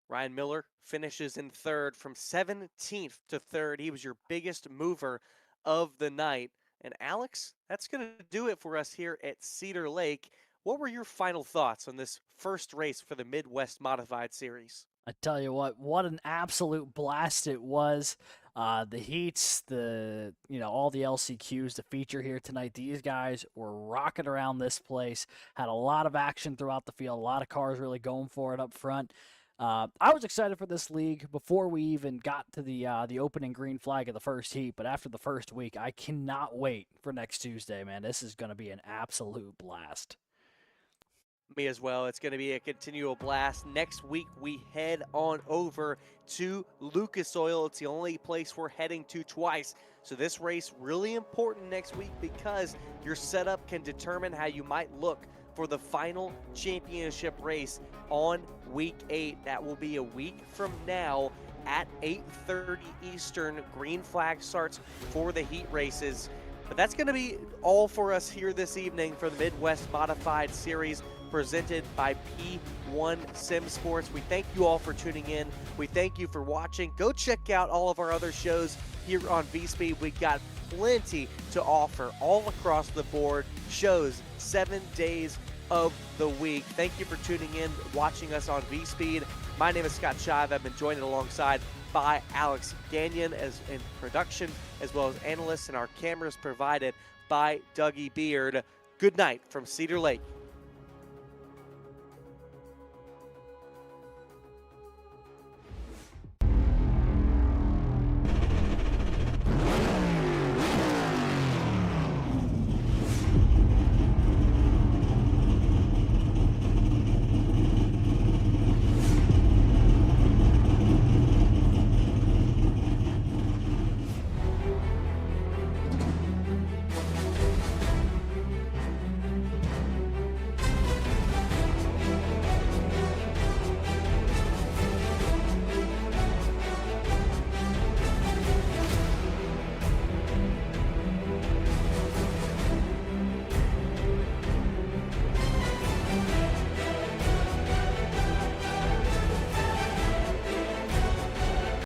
Ryan Miller finishes in third from 17th to third. He was your biggest mover of the night. And Alex, that's going to do it for us here at Cedar Lake. What were your final thoughts on this first race for the Midwest Modified Series? I tell you what an absolute blast it was. The heats, all the LCQs, the feature here tonight, these guys were rocking around this place, had a lot of action throughout the field, a lot of cars really going for it up front. I was excited for this league before we even got to the opening green flag of the first heat, but after the first week, I cannot wait for next Tuesday, man. This is going to be an absolute blast. Me as well. It's going to be a continual blast. Next week, we head on over to Lucas Oil. It's the only place we're heading to twice. So this race really important next week because your setup can determine how you might look for the final championship race on week 8. That will be a week from now at 8:30 Eastern. Green flag starts for the heat races. But that's going to be all for us here this evening for the Midwest Modified Series presented by P1 Sim Sports. We thank you all for tuning in. We thank you for watching. Go check out all of our other shows here on V-Speed. We've got plenty to offer all across the board. Shows 7 days of the week. Thank you for tuning in, watching us on V-Speed. My name is Scott Shive. I've been joined alongside by Alex Gagnon as in production, as well as analysts, and our cameras provided by Dougie Beard. Good night from Cedar Lake.